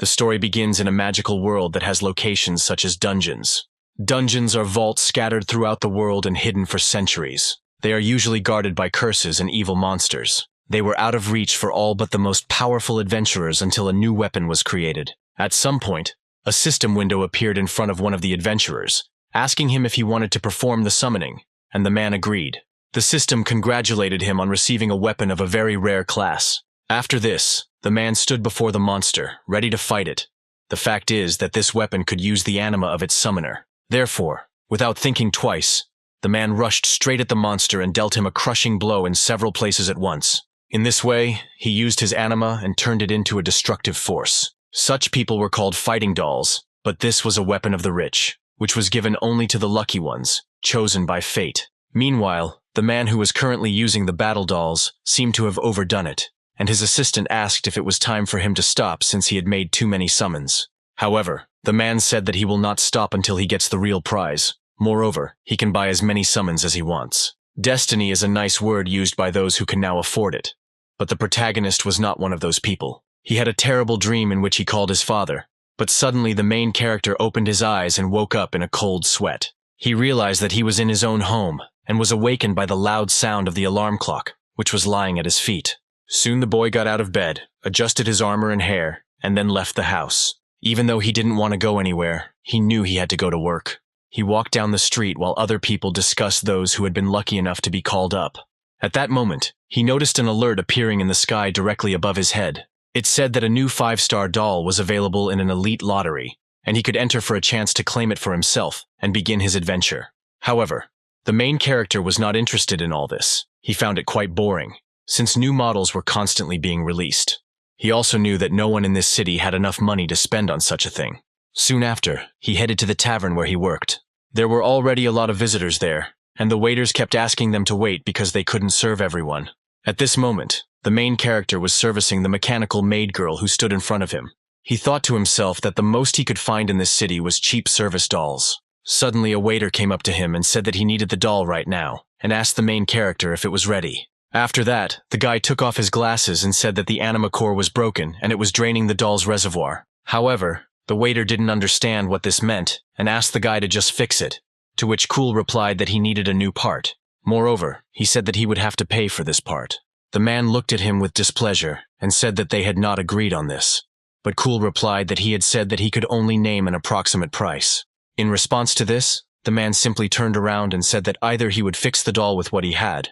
The story begins in a magical world that has locations such as dungeons. Dungeons are vaults scattered throughout the world and hidden for centuries. They are usually guarded by curses and evil monsters. They were out of reach for all but the most powerful adventurers until a new weapon was created. At some point, a system window appeared in front of one of the adventurers, asking him if he wanted to perform the summoning, and the man agreed. The system congratulated him on receiving a weapon of a very rare class. After this, the man stood before the monster, ready to fight it. The fact is that this weapon could use the anima of its summoner. Therefore, without thinking twice, the man rushed straight at the monster and dealt him a crushing blow in several places at once. In this way, he used his anima and turned it into a destructive force. Such people were called fighting dolls, but this was a weapon of the rich, which was given only to the lucky ones, chosen by fate. Meanwhile, the man who was currently using the battle dolls seemed to have overdone it, and his assistant asked if it was time for him to stop since he had made too many summons. However, the man said that he will not stop until he gets the real prize. Moreover, he can buy as many summons as he wants. Destiny is a nice word used by those who can now afford it. But the protagonist was not one of those people. He had a terrible dream in which he called his father, but suddenly the main character opened his eyes and woke up in a cold sweat. He realized that he was in his own home and was awakened by the loud sound of the alarm clock, which was lying at his feet. Soon the boy got out of bed, adjusted his armor and hair, and then left the house. Even though he didn't want to go anywhere, he knew he had to go to work. He walked down the street while other people discussed those who had been lucky enough to be called up. At that moment, he noticed an alert appearing in the sky directly above his head. It said that a new 5-star doll was available in an elite lottery, and he could enter for a chance to claim it for himself and begin his adventure. However, the main character was not interested in all this. He found it quite boring, since new models were constantly being released. He also knew that no one in this city had enough money to spend on such a thing. Soon after, he headed to the tavern where he worked. There were already a lot of visitors there, and the waiters kept asking them to wait because they couldn't serve everyone. At this moment, the main character was servicing the mechanical maid girl who stood in front of him. He thought to himself that the most he could find in this city was cheap service dolls. Suddenly, a waiter came up to him and said that he needed the doll right now, and asked the main character if it was ready. After that, the guy took off his glasses and said that the anima core was broken and it was draining the doll's reservoir. However, the waiter didn't understand what this meant and asked the guy to just fix it, to which Cool replied that he needed a new part. Moreover, he said that he would have to pay for this part. The man looked at him with displeasure and said that they had not agreed on this. But Cool replied that he had said that he could only name an approximate price. In response to this, the man simply turned around and said that either he would fix the doll with what he had,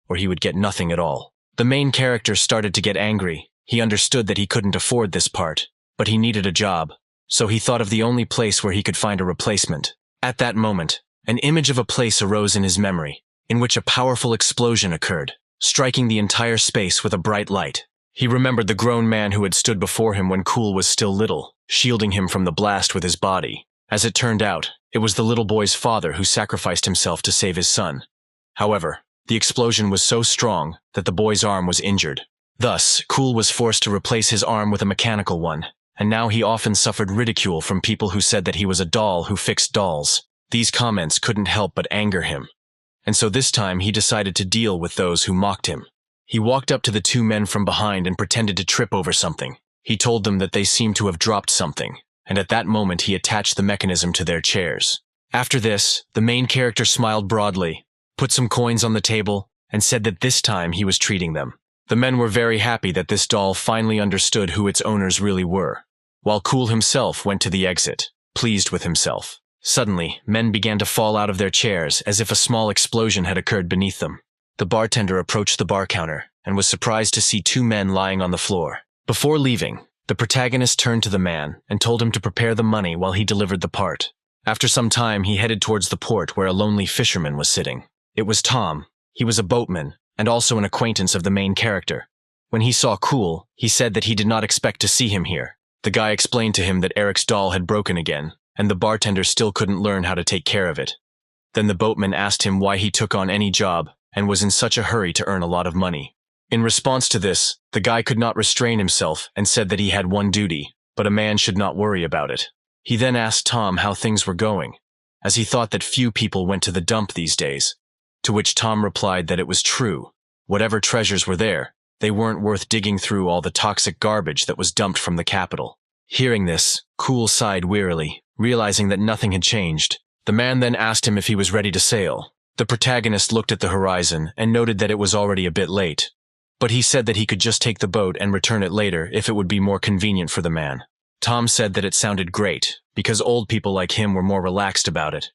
or he would get nothing at all. The main character started to get angry. He understood that he couldn't afford this part, but he needed a job, so he thought of the only place where he could find a replacement. At that moment, an image of a place arose in his memory, in which a powerful explosion occurred, striking the entire space with a bright light. He remembered the grown man who had stood before him when Cool was still little, shielding him from the blast with his body. As it turned out, it was the little boy's father who sacrificed himself to save his son. However, the explosion was so strong that the boy's arm was injured. Thus, Cool was forced to replace his arm with a mechanical one, and now he often suffered ridicule from people who said that he was a doll who fixed dolls. These comments couldn't help but anger him, and so this time he decided to deal with those who mocked him. He walked up to the two men from behind and pretended to trip over something. He told them that they seemed to have dropped something, and at that moment he attached the mechanism to their chairs. After this, the main character smiled broadly, put some coins on the table, and said that this time he was treating them. The men were very happy that this doll finally understood who its owners really were, while Cool himself went to the exit, pleased with himself. Suddenly, men began to fall out of their chairs as if a small explosion had occurred beneath them. The bartender approached the bar counter and was surprised to see two men lying on the floor. Before leaving, the protagonist turned to the man and told him to prepare the money while he delivered the part. After some time, he headed towards the port where a lonely fisherman was sitting. It was Tom. He was a boatman and also an acquaintance of the main character. When he saw Cool, he said that he did not expect to see him here. The guy explained to him that Eric's doll had broken again, and the bartender still couldn't learn how to take care of it. Then the boatman asked him why he took on any job and was in such a hurry to earn a lot of money. In response to this, the guy could not restrain himself and said that he had one duty, but a man should not worry about it. He then asked Tom how things were going, as he thought that few people went to the dump these days, to which Tom replied that it was true. Whatever treasures were there, they weren't worth digging through all the toxic garbage that was dumped from the capital. Hearing this, Cool sighed wearily, realizing that nothing had changed. The man then asked him if he was ready to sail. The protagonist looked at the horizon and noted that it was already a bit late. But he said that he could just take the boat and return it later if it would be more convenient for the man. Tom said that it sounded great, because old people like him were more relaxed about it.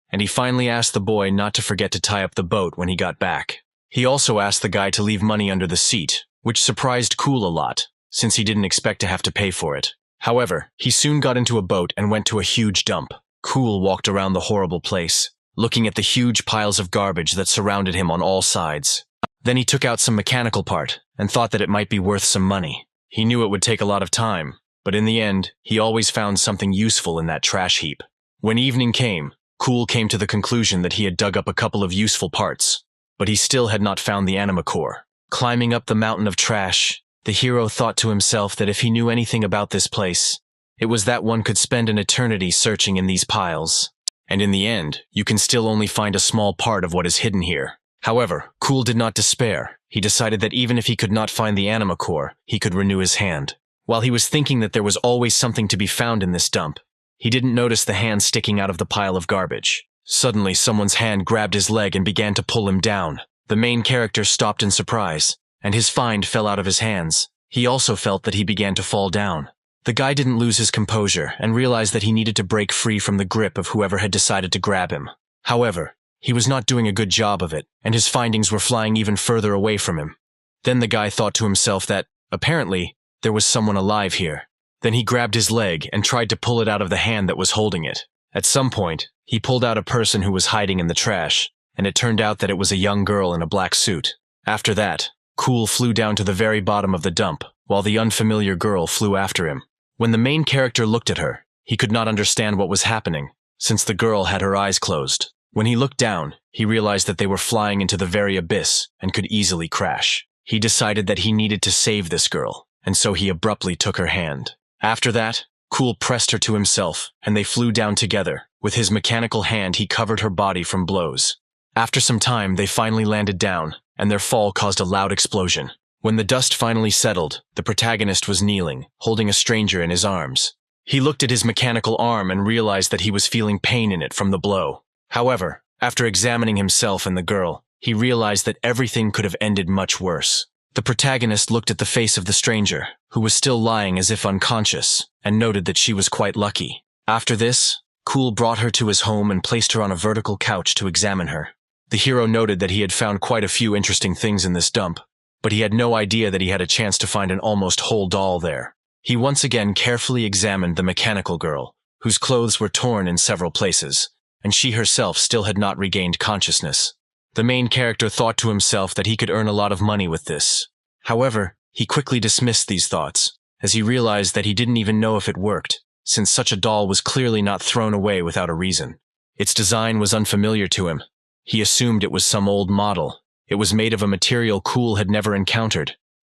And he finally asked the boy not to forget to tie up the boat when he got back. He also asked the guy to leave money under the seat, which surprised Cool a lot, since he didn't expect to have to pay for it. However, he soon got into a boat and went to a huge dump. Cool walked around the horrible place, looking at the huge piles of garbage that surrounded him on all sides. Then he took out some mechanical part and thought that it might be worth some money. He knew it would take a lot of time, but in the end, he always found something useful in that trash heap. When evening came, Cool came to the conclusion that he had dug up a couple of useful parts, but he still had not found the anima core. Climbing up the mountain of trash, the hero thought to himself that if he knew anything about this place, it was that one could spend an eternity searching in these piles. And in the end, you can still only find a small part of what is hidden here. However, Cool did not despair. He decided that even if he could not find the anima core, he could renew his hand. While he was thinking that there was always something to be found in this dump, he didn't notice the hand sticking out of the pile of garbage. Suddenly, someone's hand grabbed his leg and began to pull him down. The main character stopped in surprise, and his find fell out of his hands. He also felt that he began to fall down. The guy didn't lose his composure and realized that he needed to break free from the grip of whoever had decided to grab him. However, he was not doing a good job of it, and his findings were flying even further away from him. Then the guy thought to himself that, apparently, there was someone alive here. Then he grabbed his leg and tried to pull it out of the hand that was holding it. At some point, he pulled out a person who was hiding in the trash, and it turned out that it was a young girl in a black suit. After that, Cool flew down to the very bottom of the dump, while the unfamiliar girl flew after him. When the main character looked at her, he could not understand what was happening, since the girl had her eyes closed. When he looked down, he realized that they were flying into the very abyss and could easily crash. He decided that he needed to save this girl, and so he abruptly took her hand. After that, Cool pressed her to himself, and they flew down together. With his mechanical hand, he covered her body from blows. After some time, they finally landed down, and their fall caused a loud explosion. When the dust finally settled, the protagonist was kneeling, holding a stranger in his arms. He looked at his mechanical arm and realized that he was feeling pain in it from the blow. However, after examining himself and the girl, he realized that everything could have ended much worse. The protagonist looked at the face of the stranger, who was still lying as if unconscious, and noted that she was quite lucky. After this, Cool brought her to his home and placed her on a vertical couch to examine her. The hero noted that he had found quite a few interesting things in this dump, but he had no idea that he had a chance to find an almost whole doll there. He once again carefully examined the mechanical girl, whose clothes were torn in several places, and she herself still had not regained consciousness. The main character thought to himself that he could earn a lot of money with this. However, he quickly dismissed these thoughts, as he realized that he didn't even know if it worked, since such a doll was clearly not thrown away without a reason. Its design was unfamiliar to him. He assumed it was some old model. It was made of a material Cool had never encountered,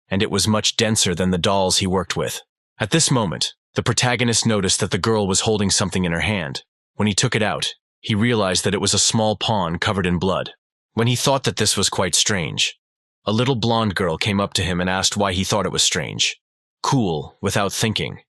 and it was much denser than the dolls he worked with. At this moment, the protagonist noticed that the girl was holding something in her hand. When he took it out, he realized that it was a small pawn covered in blood. When he thought that this was quite strange, a little blonde girl came up to him and asked why he thought it was strange. Cool, without thinking,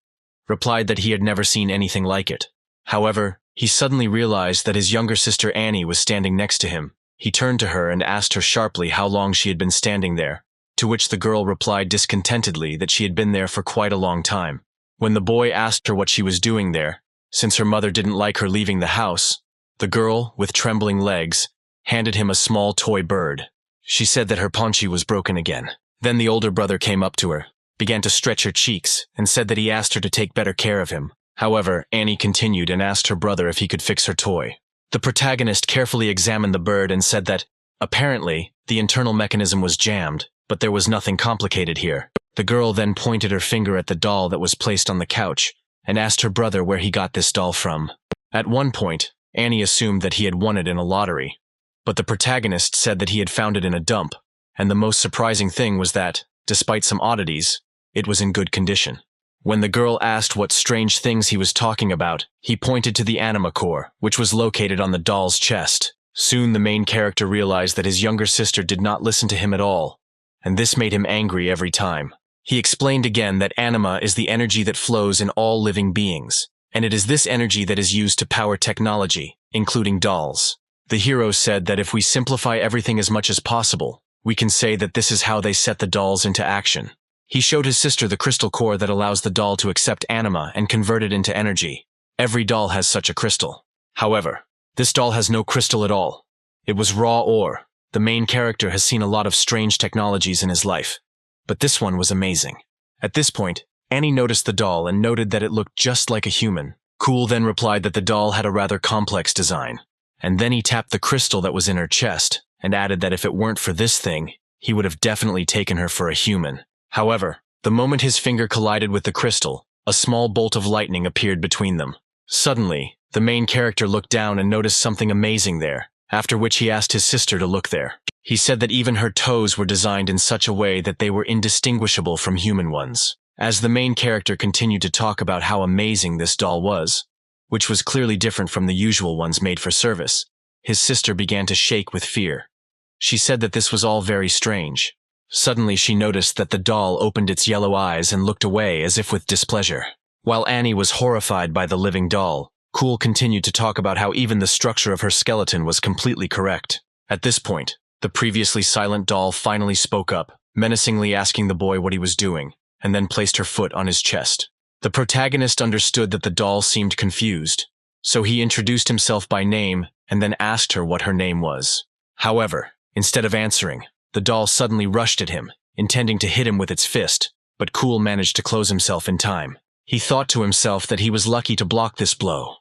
replied that he had never seen anything like it. However, he suddenly realized that his younger sister Annie was standing next to him. He turned to her and asked her sharply how long she had been standing there, to which the girl replied discontentedly that she had been there for quite a long time. When the boy asked her what she was doing there, since her mother didn't like her leaving the house, the girl, with trembling legs, handed him a small toy bird. She said that her ponchi was broken again. Then the older brother came up to her, began to stretch her cheeks, and said that he asked her to take better care of him. However, Annie continued and asked her brother if he could fix her toy. The protagonist carefully examined the bird and said that, apparently, the internal mechanism was jammed, but there was nothing complicated here. The girl then pointed her finger at the doll that was placed on the couch and asked her brother where he got this doll from. At one point, Annie assumed that he had won it in a lottery, but the protagonist said that he had found it in a dump, and the most surprising thing was that, despite some oddities, it was in good condition. When the girl asked what strange things he was talking about, he pointed to the anima core, which was located on the doll's chest. Soon the main character realized that his younger sister did not listen to him at all, and this made him angry every time. He explained again that anima is the energy that flows in all living beings, and it is this energy that is used to power technology, including dolls. The hero said that if we simplify everything as much as possible, we can say that this is how they set the dolls into action. He showed his sister the crystal core that allows the doll to accept anima and convert it into energy. Every doll has such a crystal. However, this doll has no crystal at all. It was raw ore. The main character has seen a lot of strange technologies in his life, but this one was amazing. At this point, Annie noticed the doll and noted that it looked just like a human. Cool then replied that the doll had a rather complex design, and then he tapped the crystal that was in her chest and added that if it weren't for this thing, he would have definitely taken her for a human. However, the moment his finger collided with the crystal, a small bolt of lightning appeared between them. Suddenly, the main character looked down and noticed something amazing there, after which he asked his sister to look there. He said that even her toes were designed in such a way that they were indistinguishable from human ones. As the main character continued to talk about how amazing this doll was, which was clearly different from the usual ones made for service, his sister began to shake with fear. She said that this was all very strange. Suddenly she noticed that the doll opened its yellow eyes and looked away as if with displeasure. While Annie was horrified by the living doll, Cool continued to talk about how even the structure of her skeleton was completely correct. At this point, the previously silent doll finally spoke up, menacingly asking the boy what he was doing, and then placed her foot on his chest. The protagonist understood that the doll seemed confused, so he introduced himself by name and then asked her what her name was. However, instead of answering, the doll suddenly rushed at him, intending to hit him with its fist, but Cool managed to close himself in time. He thought to himself that he was lucky to block this blow,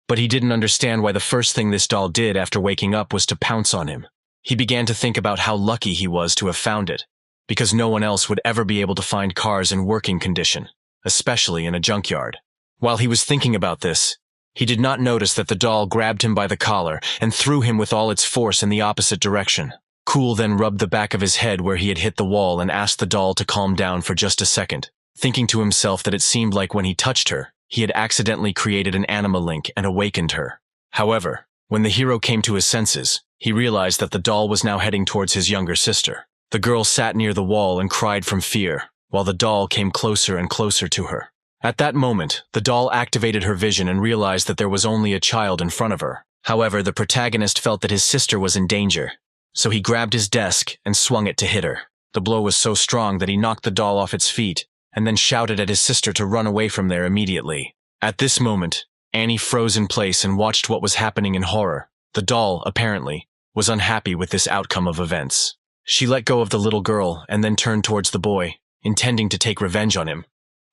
but he didn't understand why the first thing this doll did after waking up was to pounce on him. He began to think about how lucky he was to have found it, because no one else would ever be able to find cars in working condition, especially in a junkyard. While he was thinking about this, he did not notice that the doll grabbed him by the collar and threw him with all its force in the opposite direction. Cool then rubbed the back of his head where he had hit the wall and asked the doll to calm down for just a second, thinking to himself that it seemed like when he touched her, he had accidentally created an anima link and awakened her. However, when the hero came to his senses, he realized that the doll was now heading towards his younger sister. The girl sat near the wall and cried from fear, while the doll came closer and closer to her. At that moment, the doll activated her vision and realized that there was only a child in front of her. However, the protagonist felt that his sister was in danger, so he grabbed his desk and swung it to hit her. The blow was so strong that he knocked the doll off its feet, and then shouted at his sister to run away from there immediately. At this moment, Annie froze in place and watched what was happening in horror. The doll, apparently, was unhappy with this outcome of events. She let go of the little girl and then turned towards the boy, intending to take revenge on him.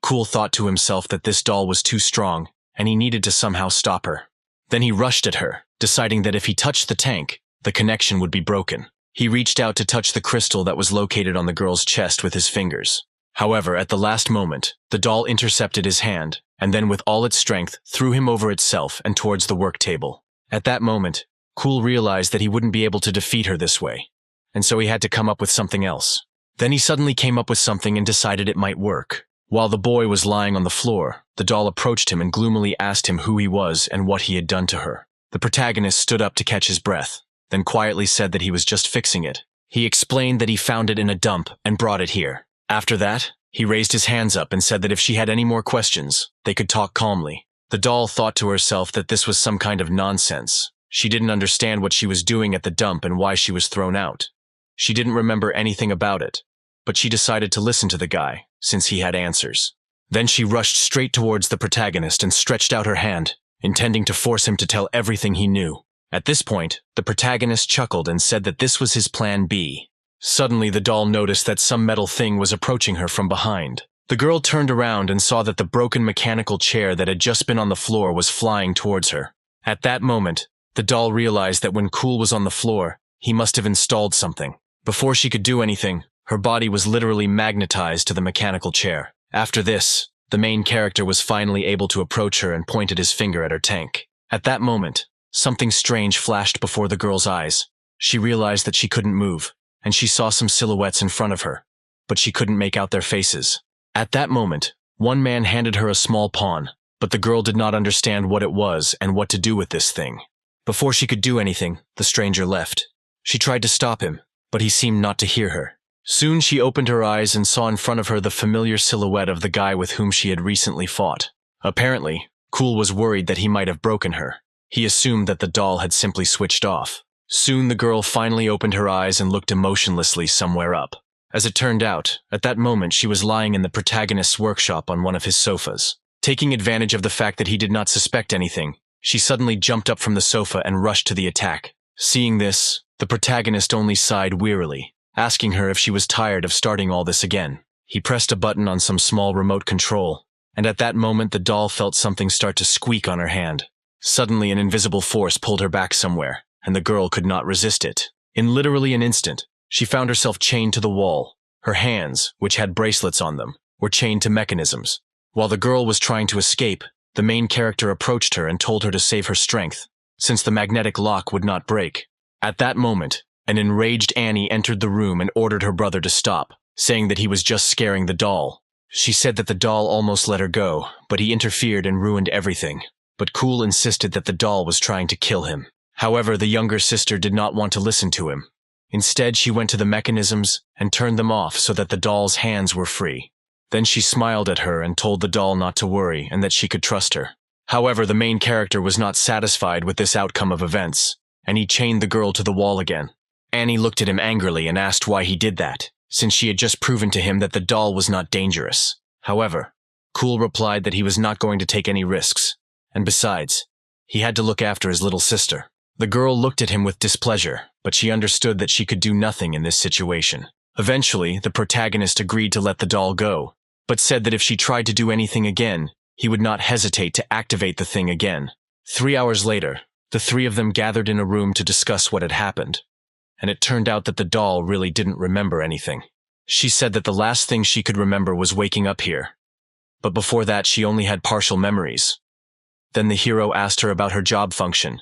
Cool thought to himself that this doll was too strong, and he needed to somehow stop her. Then he rushed at her, deciding that if he touched the tank, the connection would be broken. He reached out to touch the crystal that was located on the girl's chest with his fingers. However, at the last moment, the doll intercepted his hand, and then with all its strength threw him over itself and towards the work table. At that moment, Cool realized that he wouldn't be able to defeat her this way, and so he had to come up with something else. Then he suddenly came up with something and decided it might work. While the boy was lying on the floor, the doll approached him and gloomily asked him who he was and what he had done to her. The protagonist stood up to catch his breath, then quietly said that he was just fixing it. He explained that he found it in a dump and brought it here. After that, he raised his hands up and said that if she had any more questions, they could talk calmly. The doll thought to herself that this was some kind of nonsense. She didn't understand what she was doing at the dump and why she was thrown out. She didn't remember anything about it, but she decided to listen to the guy, since he had answers. Then she rushed straight towards the protagonist and stretched out her hand, intending to force him to tell everything he knew. At this point, the protagonist chuckled and said that this was his plan B. Suddenly, the doll noticed that some metal thing was approaching her from behind. The girl turned around and saw that the broken mechanical chair that had just been on the floor was flying towards her. At that moment, the doll realized that when Cool was on the floor, he must have installed something. Before she could do anything, her body was literally magnetized to the mechanical chair. After this, the main character was finally able to approach her and pointed his finger at her tank. At that moment, something strange flashed before the girl's eyes. She realized that she couldn't move, and she saw some silhouettes in front of her, but she couldn't make out their faces. At that moment, one man handed her a small pawn, but the girl did not understand what it was and what to do with this thing. Before she could do anything, the stranger left. She tried to stop him, but he seemed not to hear her. Soon she opened her eyes and saw in front of her the familiar silhouette of the guy with whom she had recently fought. Apparently, Cool was worried that he might have broken her. He assumed that the doll had simply switched off. Soon the girl finally opened her eyes and looked emotionlessly somewhere up. As it turned out, at that moment she was lying in the protagonist's workshop on one of his sofas. Taking advantage of the fact that he did not suspect anything, she suddenly jumped up from the sofa and rushed to the attack. Seeing this, the protagonist only sighed wearily, asking her if she was tired of starting all this again. He pressed a button on some small remote control, and at that moment the doll felt something start to squeak on her hand. Suddenly an invisible force pulled her back somewhere, and the girl could not resist it. In literally an instant, she found herself chained to the wall. Her hands, which had bracelets on them, were chained to mechanisms. While the girl was trying to escape, the main character approached her and told her to save her strength, since the magnetic lock would not break. At that moment, an enraged Annie entered the room and ordered her brother to stop, saying that he was just scaring the doll. She said that the doll almost let her go, but he interfered and ruined everything. But Cool insisted that the doll was trying to kill him. However, the younger sister did not want to listen to him. Instead, she went to the mechanisms and turned them off so that the doll's hands were free. Then she smiled at her and told the doll not to worry and that she could trust her. However, the main character was not satisfied with this outcome of events, and he chained the girl to the wall again. Annie looked at him angrily and asked why he did that, since she had just proven to him that the doll was not dangerous. However, Cool replied that he was not going to take any risks, and besides, he had to look after his little sister. The girl looked at him with displeasure, but she understood that she could do nothing in this situation. Eventually, the protagonist agreed to let the doll go, but said that if she tried to do anything again, he would not hesitate to activate the thing again. 3 hours later, the three of them gathered in a room to discuss what had happened, and it turned out that the doll really didn't remember anything. She said that the last thing she could remember was waking up here, but before that she only had partial memories. Then the hero asked her about her job function.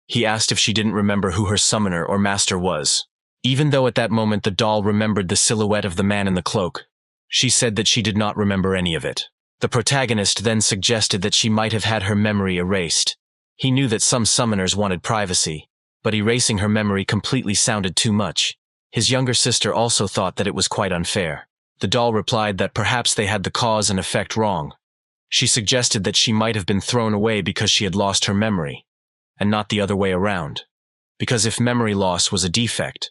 He asked if she didn't remember who her summoner or master was. Even though at that moment the doll remembered the silhouette of the man in the cloak, she said that she did not remember any of it. The protagonist then suggested that she might have had her memory erased. He knew that some summoners wanted privacy, but erasing her memory completely sounded too much. His younger sister also thought that it was quite unfair. The doll replied that perhaps they had the cause and effect wrong. She suggested that she might have been thrown away because she had lost her memory, and not the other way around. Because if memory loss was a defect,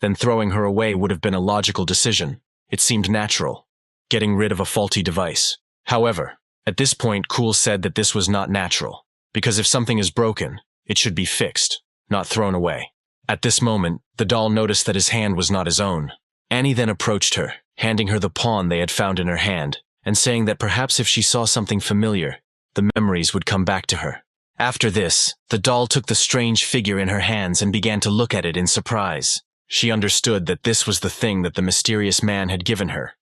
then throwing her away would have been a logical decision. It seemed natural, getting rid of a faulty device. However, at this point Cool said that this was not natural, because if something is broken, it should be fixed, not thrown away. At this moment, the doll noticed that his hand was not his own. Annie then approached her, handing her the pawn they had found in her hand, and saying that perhaps if she saw something familiar, the memories would come back to her. After this, the doll took the strange figure in her hands and began to look at it in surprise. She understood that this was the thing that the mysterious man had given her,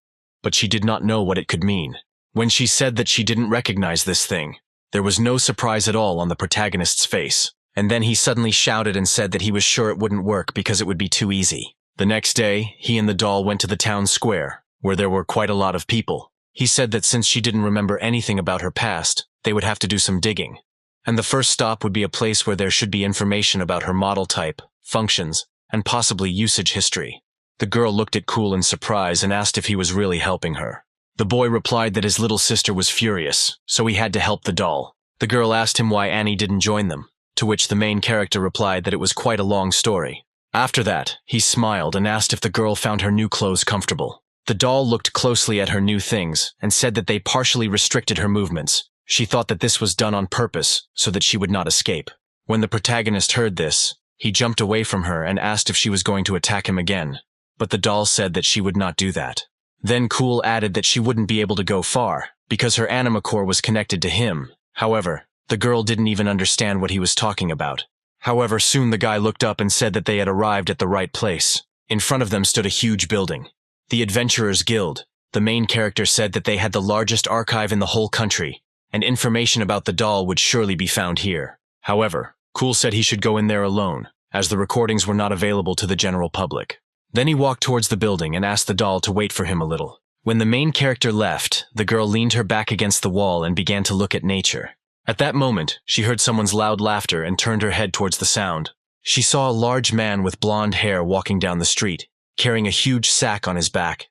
but she did not know what it could mean. When she said that she didn't recognize this thing, there was no surprise at all on the protagonist's face, and then he suddenly shouted and said that he was sure it wouldn't work because it would be too easy. The next day, he and the doll went to the town square, where there were quite a lot of people. He said that since she didn't remember anything about her past, they would have to do some digging. And the first stop would be a place where there should be information about her model type, functions, and possibly usage history. The girl looked at Cool in surprise and asked if he was really helping her. The boy replied that his little sister was furious, so he had to help the doll. The girl asked him why Annie didn't join them, to which the main character replied that it was quite a long story. After that, he smiled and asked if the girl found her new clothes comfortable. The doll looked closely at her new things and said that they partially restricted her movements. She thought that this was done on purpose so that she would not escape. When the protagonist heard this, he jumped away from her and asked if she was going to attack him again, but the doll said that she would not do that. Then Cool added that she wouldn't be able to go far, because her anima core was connected to him. However, the girl didn't even understand what he was talking about. However, soon the guy looked up and said that they had arrived at the right place. In front of them stood a huge building. The Adventurers Guild. The main character said that they had the largest archive in the whole country, and information about the doll would surely be found here. However, Cool said he should go in there alone, as the recordings were not available to the general public. Then he walked towards the building and asked the doll to wait for him a little. When the main character left, the girl leaned her back against the wall and began to look at nature. At that moment, she heard someone's loud laughter and turned her head towards the sound. She saw a large man with blonde hair walking down the street. carrying a huge sack on his back.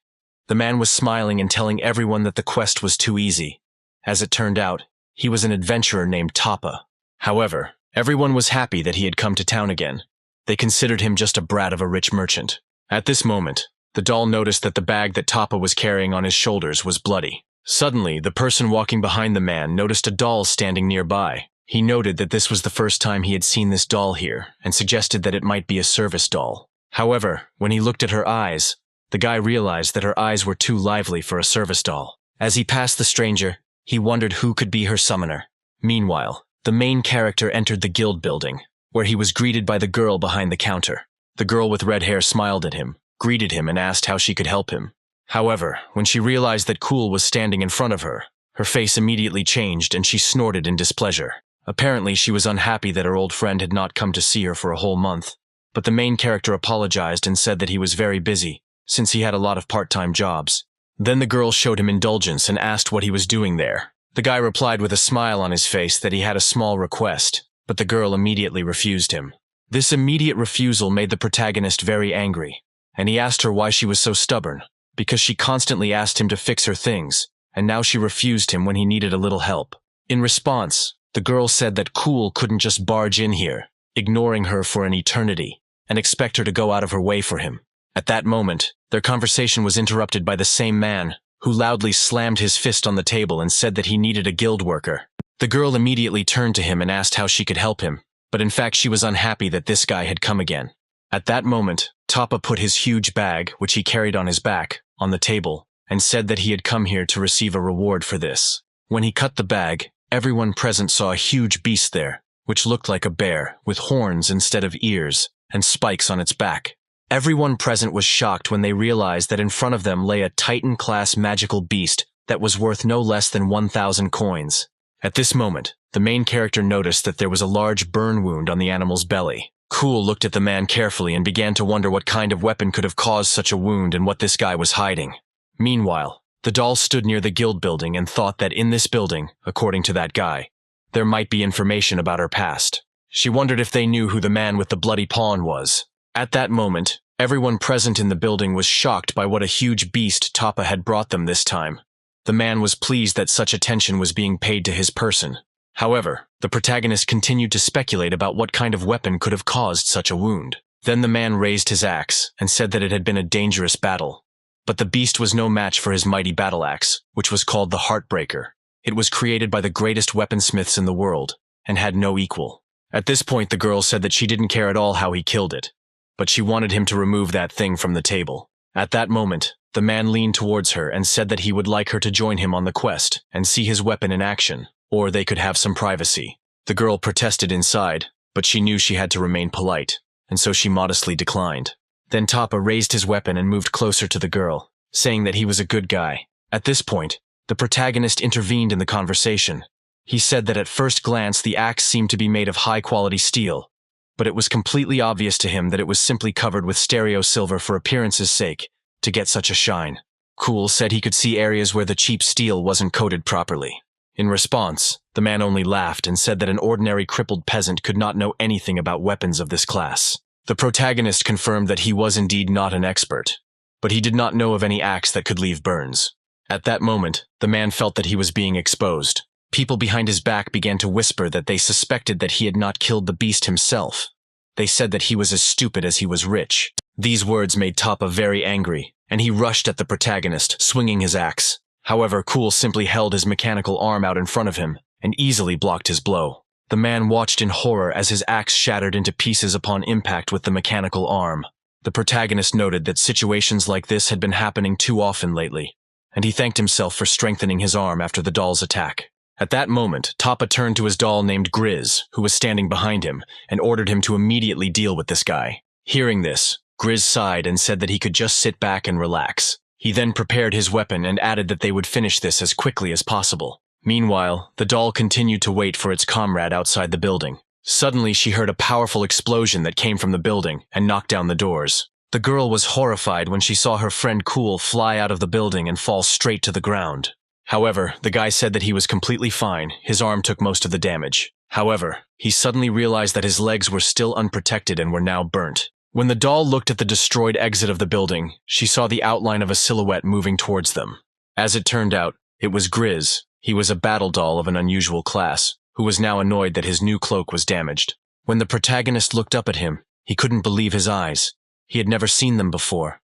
The man was smiling and telling everyone that the quest was too easy. As it turned out, he was an adventurer named Toppa. However, everyone was happy that he had come to town again. They considered him just a brat of a rich merchant. At this moment, the doll noticed that the bag that Toppa was carrying on his shoulders was bloody. Suddenly, the person walking behind the man noticed a doll standing nearby. He noted that this was the first time he had seen this doll here and suggested that it might be a service doll. However, when he looked at her eyes, the guy realized that her eyes were too lively for a service doll. As he passed the stranger, he wondered who could be her summoner. Meanwhile, the main character entered the guild building, where he was greeted by the girl behind the counter. The girl with red hair smiled at him, greeted him, and asked how she could help him. However, when she realized that Cool was standing in front of her, her face immediately changed and she snorted in displeasure. Apparently, she was unhappy that her old friend had not come to see her for a whole month. But the main character apologized and said that he was very busy, since he had a lot of part-time jobs. Then the girl showed him indulgence and asked what he was doing there. The guy replied with a smile on his face that he had a small request, but the girl immediately refused him. This immediate refusal made the protagonist very angry, and he asked her why she was so stubborn, because she constantly asked him to fix her things, and now she refused him when he needed a little help. In response, the girl said that Cool couldn't just barge in here, ignoring her for an eternity, and expect her to go out of her way for him. At that moment, their conversation was interrupted by the same man, who loudly slammed his fist on the table and said that he needed a guild worker. The girl immediately turned to him and asked how she could help him, but in fact she was unhappy that this guy had come again. At that moment, Toppa put his huge bag, which he carried on his back, on the table, and said that he had come here to receive a reward for this. When he cut the bag, everyone present saw a huge beast there, which looked like a bear, with horns instead of ears, and spikes on its back. Everyone present was shocked when they realized that in front of them lay a Titan-class magical beast that was worth no less than 1,000 coins. At this moment, the main character noticed that there was a large burn wound on the animal's belly. Cool looked at the man carefully and began to wonder what kind of weapon could have caused such a wound and what this guy was hiding. Meanwhile, the doll stood near the guild building and thought that in this building, according to that guy, there might be information about her past. She wondered if they knew who the man with the bloody pawn was. At that moment, everyone present in the building was shocked by what a huge beast Toppa had brought them this time. The man was pleased that such attention was being paid to his person. However, the protagonist continued to speculate about what kind of weapon could have caused such a wound. Then the man raised his axe and said that it had been a dangerous battle. But the beast was no match for his mighty battle axe, which was called the Heartbreaker. It was created by the greatest weaponsmiths in the world, and had no equal. At this point, the girl said that she didn't care at all how he killed it, but she wanted him to remove that thing from the table. At that moment, the man leaned towards her and said that he would like her to join him on the quest and see his weapon in action, or they could have some privacy. The girl protested inside, but she knew she had to remain polite, and so she modestly declined. Then Toppa raised his weapon and moved closer to the girl, saying that he was a good guy. At this point, the protagonist intervened in the conversation. He said that at first glance the axe seemed to be made of high-quality steel, but it was completely obvious to him that it was simply covered with stereo silver for appearance's sake, to get such a shine. Cool said he could see areas where the cheap steel wasn't coated properly. In response, the man only laughed and said that an ordinary crippled peasant could not know anything about weapons of this class. The protagonist confirmed that he was indeed not an expert, but he did not know of any axe that could leave burns. At that moment, the man felt that he was being exposed. People behind his back began to whisper that they suspected that he had not killed the beast himself. They said that he was as stupid as he was rich. These words made Toppa very angry, and he rushed at the protagonist, swinging his axe. However, Cool simply held his mechanical arm out in front of him and easily blocked his blow. The man watched in horror as his axe shattered into pieces upon impact with the mechanical arm. The protagonist noted that situations like this had been happening too often lately, and he thanked himself for strengthening his arm after the doll's attack. At that moment, Toppa turned to his doll named Grizz, who was standing behind him, and ordered him to immediately deal with this guy. Hearing this, Grizz sighed and said that he could just sit back and relax. He then prepared his weapon and added that they would finish this as quickly as possible. Meanwhile, the doll continued to wait for its comrade outside the building. Suddenly, she heard a powerful explosion that came from the building and knocked down the doors. The girl was horrified when she saw her friend Cool fly out of the building and fall straight to the ground. However, the guy said that he was completely fine. His arm took most of the damage. However, he suddenly realized that his legs were still unprotected and were now burnt. When the doll looked at the destroyed exit of the building, she saw the outline of a silhouette moving towards them. As it turned out, it was Grizz. He was a battle doll of an unusual class, who was now annoyed that his new cloak was damaged. When the protagonist looked up at him, he couldn't believe his eyes. He had never seen them before.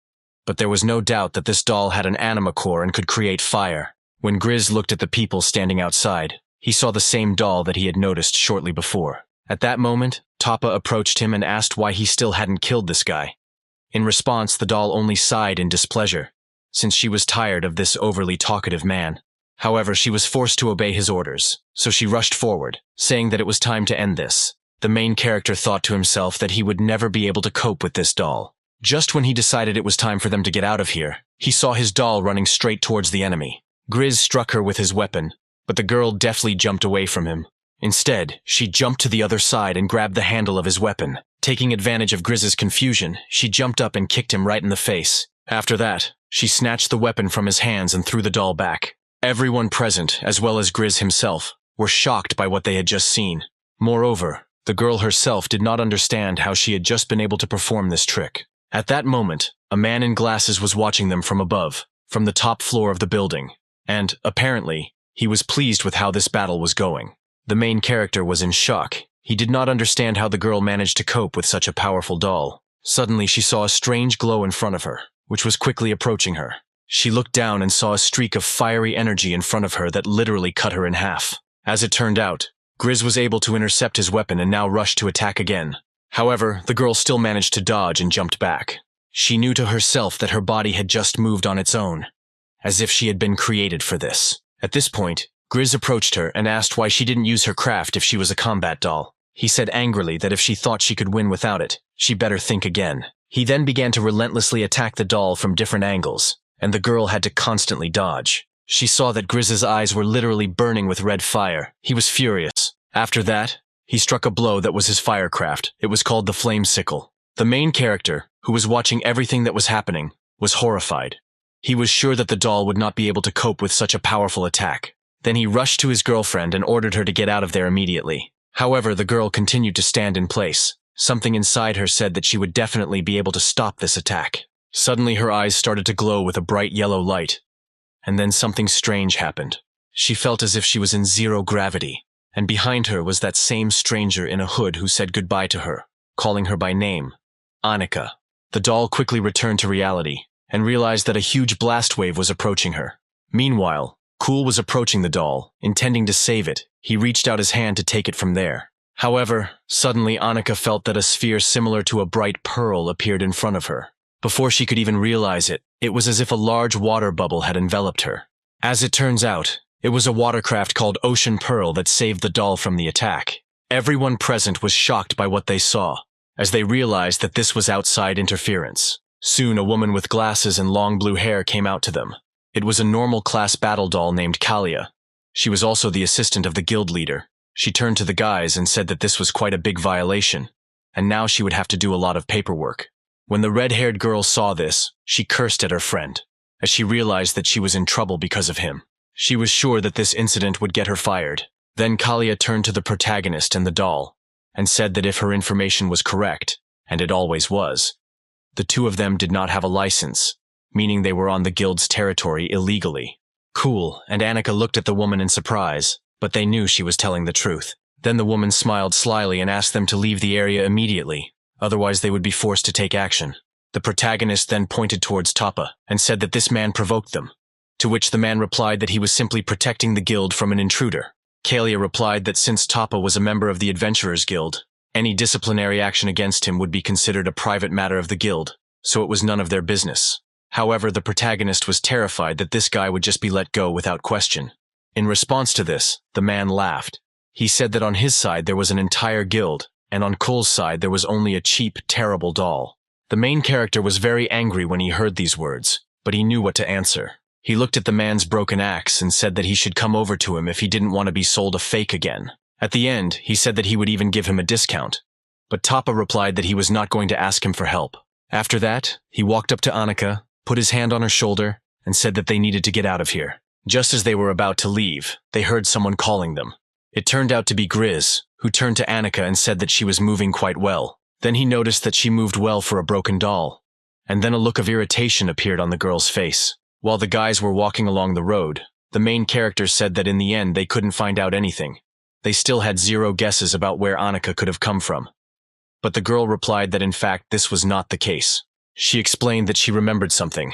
But there was no doubt that this doll had an anima core and could create fire. When Grizz looked at the people standing outside, he saw the same doll that he had noticed shortly before. At that moment, Toppa approached him and asked why he still hadn't killed this guy. In response, the doll only sighed in displeasure, since she was tired of this overly talkative man. However, she was forced to obey his orders, so she rushed forward, saying that it was time to end this. The main character thought to himself that he would never be able to cope with this doll. Just when he decided it was time for them to get out of here, he saw his doll running straight towards the enemy. Grizz struck her with his weapon, but the girl deftly jumped away from him. Instead, she jumped to the other side and grabbed the handle of his weapon. Taking advantage of Grizz's confusion, she jumped up and kicked him right in the face. After that, she snatched the weapon from his hands and threw the doll back. Everyone present, as well as Grizz himself, were shocked by what they had just seen. Moreover, the girl herself did not understand how she had just been able to perform this trick. At that moment, a man in glasses was watching them from above, from the top floor of the building, and, apparently, he was pleased with how this battle was going. The main character was in shock. He did not understand how the girl managed to cope with such a powerful doll. Suddenly, she saw a strange glow in front of her, which was quickly approaching her. She looked down and saw a streak of fiery energy in front of her that literally cut her in half. As it turned out, Grizz was able to intercept his weapon and now rushed to attack again. However, the girl still managed to dodge and jumped back. She knew to herself that her body had just moved on its own, as if she had been created for this. At this point, Grizz approached her and asked why she didn't use her craft if she was a combat doll. He said angrily that if she thought she could win without it, she better think again. He then began to relentlessly attack the doll from different angles, and the girl had to constantly dodge. She saw that Grizz's eyes were literally burning with red fire. He was furious. After that, he struck a blow that was his firecraft. It was called the Flame Sickle. The main character, who was watching everything that was happening, was horrified. He was sure that the doll would not be able to cope with such a powerful attack. Then he rushed to his girlfriend and ordered her to get out of there immediately. However, the girl continued to stand in place. Something inside her said that she would definitely be able to stop this attack. Suddenly, her eyes started to glow with a bright yellow light. And then something strange happened. She felt as if she was in zero gravity, and behind her was that same stranger in a hood who said goodbye to her, calling her by name, Annika. The doll quickly returned to reality, and realized that a huge blast wave was approaching her. Meanwhile, Cool was approaching the doll, intending to save it. He reached out his hand to take it from there. However, suddenly Annika felt that a sphere similar to a bright pearl appeared in front of her. Before she could even realize it, it was as if a large water bubble had enveloped her. As it turns out, it was a watercraft called Ocean Pearl that saved the doll from the attack. Everyone present was shocked by what they saw, as they realized that this was outside interference. Soon a woman with glasses and long blue hair came out to them. It was a normal class battle doll named Kalia. She was also the assistant of the guild leader. She turned to the guys and said that this was quite a big violation, and now she would have to do a lot of paperwork. When the red-haired girl saw this, she cursed at her friend, as she realized that she was in trouble because of him. She was sure that this incident would get her fired. Then Kalia turned to the protagonist and the doll, and said that if her information was correct, and it always was, the two of them did not have a license, meaning they were on the guild's territory illegally. Cool and Annika looked at the woman in surprise, but they knew she was telling the truth. Then the woman smiled slyly and asked them to leave the area immediately, otherwise they would be forced to take action. The protagonist then pointed towards Toppa and said that this man provoked them, to which the man replied that he was simply protecting the guild from an intruder. Kalia replied that since Toppa was a member of the Adventurers Guild, any disciplinary action against him would be considered a private matter of the guild, so it was none of their business. However, the protagonist was terrified that this guy would just be let go without question. In response to this, the man laughed. He said that on his side there was an entire guild, and on Cole's side there was only a cheap, terrible doll. The main character was very angry when he heard these words, but he knew what to answer. He looked at the man's broken axe and said that he should come over to him if he didn't want to be sold a fake again. At the end, he said that he would even give him a discount, but Toppa replied that he was not going to ask him for help. After that, he walked up to Annika, put his hand on her shoulder, and said that they needed to get out of here. Just as they were about to leave, they heard someone calling them. It turned out to be Grizz, who turned to Annika and said that she was moving quite well. Then he noticed that she moved well for a broken doll. And then a look of irritation appeared on the girl's face. While the guys were walking along the road, the main character said that in the end they couldn't find out anything. They still had zero guesses about where Annika could have come from. But the girl replied that in fact this was not the case. She explained that she remembered something.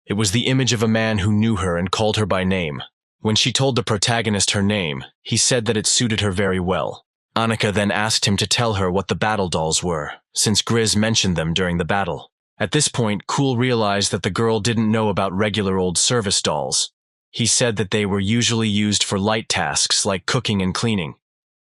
It was the image of a man who knew her and called her by name. When she told the protagonist her name, he said that it suited her very well. Annika then asked him to tell her what the battle dolls were, since Grizz mentioned them during the battle. At this point, Cool realized that the girl didn't know about regular old service dolls. He said that they were usually used for light tasks like cooking and cleaning,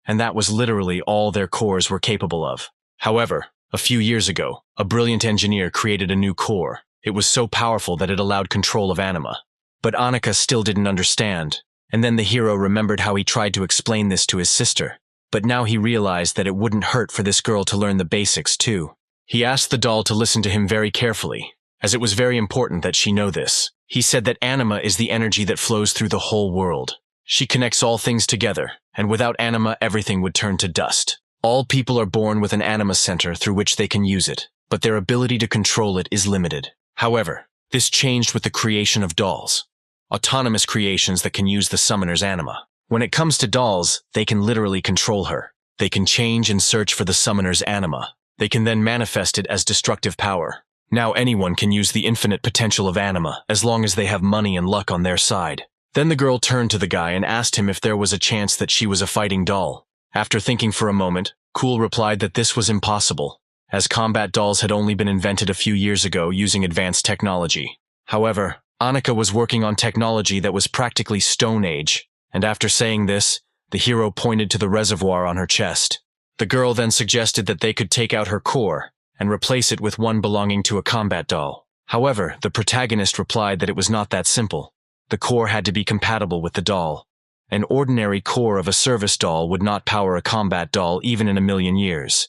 and that was literally all their cores were capable of. However, a few years ago, a brilliant engineer created a new core. It was so powerful that it allowed control of anima. But Annika still didn't understand, and then the hero remembered how he tried to explain this to his sister. But now he realized that it wouldn't hurt for this girl to learn the basics too. He asked the doll to listen to him very carefully, as it was very important that she know this. He said that anima is the energy that flows through the whole world. She connects all things together, and without anima everything would turn to dust. All people are born with an anima center through which they can use it, but their ability to control it is limited. However, this changed with the creation of dolls. Autonomous creations that can use the summoner's anima. When it comes to dolls, they can literally control her. They can change and search for the summoner's anima. They can then manifest it as destructive power. Now anyone can use the infinite potential of anima as long as they have money and luck on their side. Then the girl turned to the guy and asked him if there was a chance that she was a fighting doll. After thinking for a moment, Cool replied that this was impossible, as combat dolls had only been invented a few years ago using advanced technology. However, Annika was working on technology that was practically Stone Age, and after saying this, the hero pointed to the reservoir on her chest. The girl then suggested that they could take out her core and replace it with one belonging to a combat doll. However, the protagonist replied that it was not that simple. The core had to be compatible with the doll. An ordinary core of a service doll would not power a combat doll even in 1,000,000 years.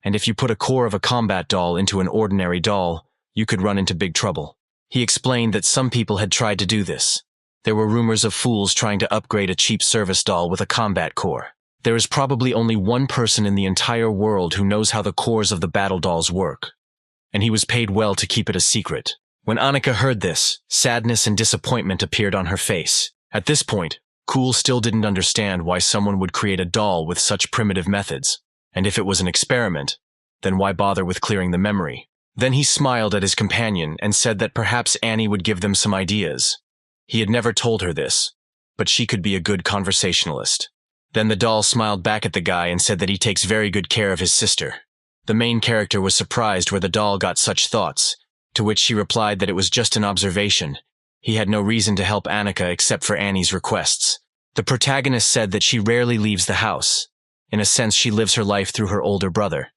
And if you put a core of a combat doll into an ordinary doll, you could run into big trouble. He explained that some people had tried to do this. There were rumors of fools trying to upgrade a cheap service doll with a combat core. There is probably only one person in the entire world who knows how the cores of the battle dolls work, and he was paid well to keep it a secret. When Annika heard this, sadness and disappointment appeared on her face. At this point, Cool still didn't understand why someone would create a doll with such primitive methods, and if it was an experiment, then why bother with clearing the memory? Then he smiled at his companion and said that perhaps Annie would give them some ideas. He had never told her this, but she could be a good conversationalist. Then the doll smiled back at the guy and said that he takes very good care of his sister. The main character was surprised where the doll got such thoughts, to which she replied that it was just an observation. He had no reason to help Annika except for Annie's requests. The protagonist said that she rarely leaves the house. In a sense, she lives her life through her older brother.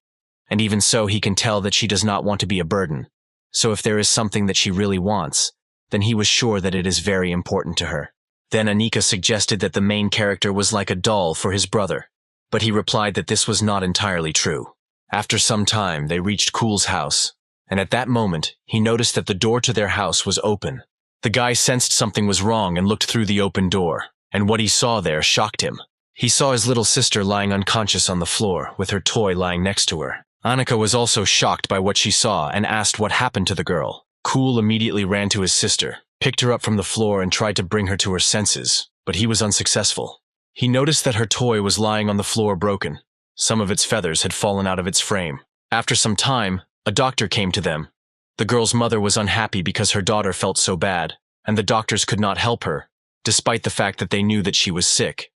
And even so, he can tell that she does not want to be a burden. So if there is something that she really wants, then he was sure that it is very important to her. Then Annika suggested that the main character was like a doll for his brother, but he replied that this was not entirely true. After some time, they reached Cool's house, and at that moment, he noticed that the door to their house was open. The guy sensed something was wrong and looked through the open door, and what he saw there shocked him. He saw his little sister lying unconscious on the floor, with her toy lying next to her. Annika was also shocked by what she saw and asked what happened to the girl. Cool immediately ran to his sister, picked her up from the floor and tried to bring her to her senses, but he was unsuccessful. He noticed that her toy was lying on the floor broken. Some of its feathers had fallen out of its frame. After some time, a doctor came to them. The girl's mother was unhappy because her daughter felt so bad, and the doctors could not help her, despite the fact that they knew that she was sick.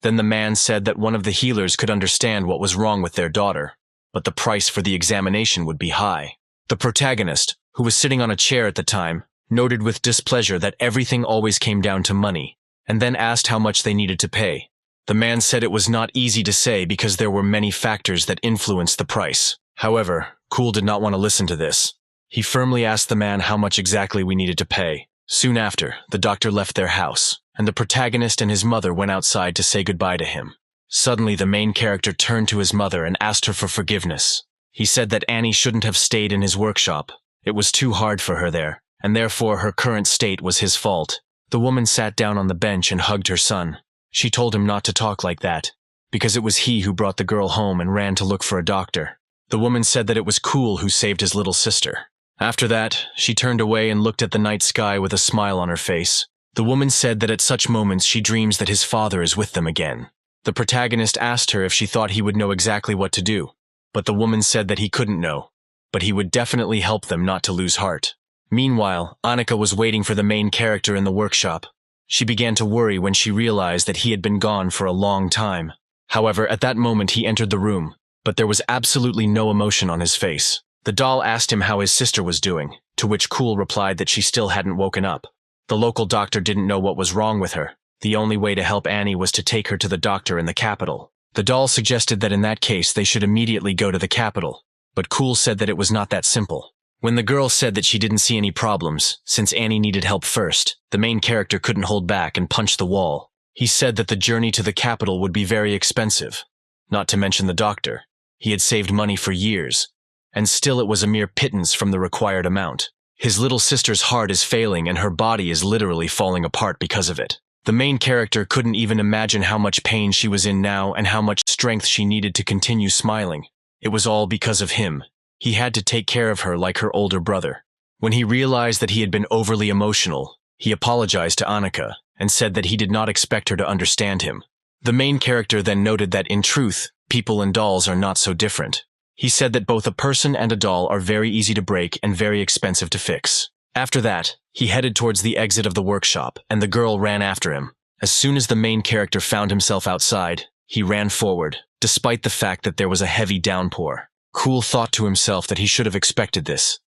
Then the man said that one of the healers could understand what was wrong with their daughter, but the price for the examination would be high. The protagonist, who was sitting on a chair at the time, noted with displeasure that everything always came down to money, and then asked how much they needed to pay. The man said it was not easy to say because there were many factors that influenced the price. However, Cool did not want to listen to this. He firmly asked the man how much exactly we needed to pay. Soon after, the doctor left their house, and the protagonist and his mother went outside to say goodbye to him. Suddenly, the main character turned to his mother and asked her for forgiveness. He said that Annie shouldn't have stayed in his workshop. It was too hard for her there, and therefore her current state was his fault. The woman sat down on the bench and hugged her son. She told him not to talk like that, because it was he who brought the girl home and ran to look for a doctor. The woman said that it was Cool who saved his little sister. After that, she turned away and looked at the night sky with a smile on her face. The woman said that at such moments she dreams that his father is with them again. The protagonist asked her if she thought he would know exactly what to do, but the woman said that he couldn't know, but he would definitely help them not to lose heart. Meanwhile, Annika was waiting for the main character in the workshop. She began to worry when she realized that he had been gone for a long time. However, at that moment he entered the room, but there was absolutely no emotion on his face. The doll asked him how his sister was doing, to which Cool replied that she still hadn't woken up. The local doctor didn't know what was wrong with her. The only way to help Annie was to take her to the doctor in the capital. The doll suggested that in that case they should immediately go to the capital, but Cool said that it was not that simple. When the girl said that she didn't see any problems, since Annie needed help first, the main character couldn't hold back and punched the wall. He said that the journey to the capital would be very expensive, not to mention the doctor. He had saved money for years, and still it was a mere pittance from the required amount. His little sister's heart is failing and her body is literally falling apart because of it. The main character couldn't even imagine how much pain she was in now and how much strength she needed to continue smiling. It was all because of him. He had to take care of her like her older brother. When he realized that he had been overly emotional, he apologized to Annika and said that he did not expect her to understand him. The main character then noted that in truth, people and dolls are not so different. He said that both a person and a doll are very easy to break and very expensive to fix. After that, he headed towards the exit of the workshop, and the girl ran after him. As soon as the main character found himself outside, he ran forward, despite the fact that there was a heavy downpour. Cool thought to himself that he should have expected this.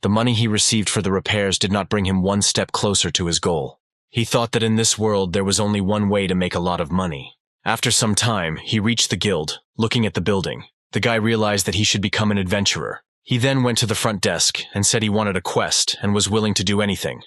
The money he received for the repairs did not bring him one step closer to his goal. He thought that in this world there was only one way to make a lot of money. After some time, he reached the guild, looking at the building. The guy realized that he should become an adventurer. He then went to the front desk and said he wanted a quest and was willing to do anything.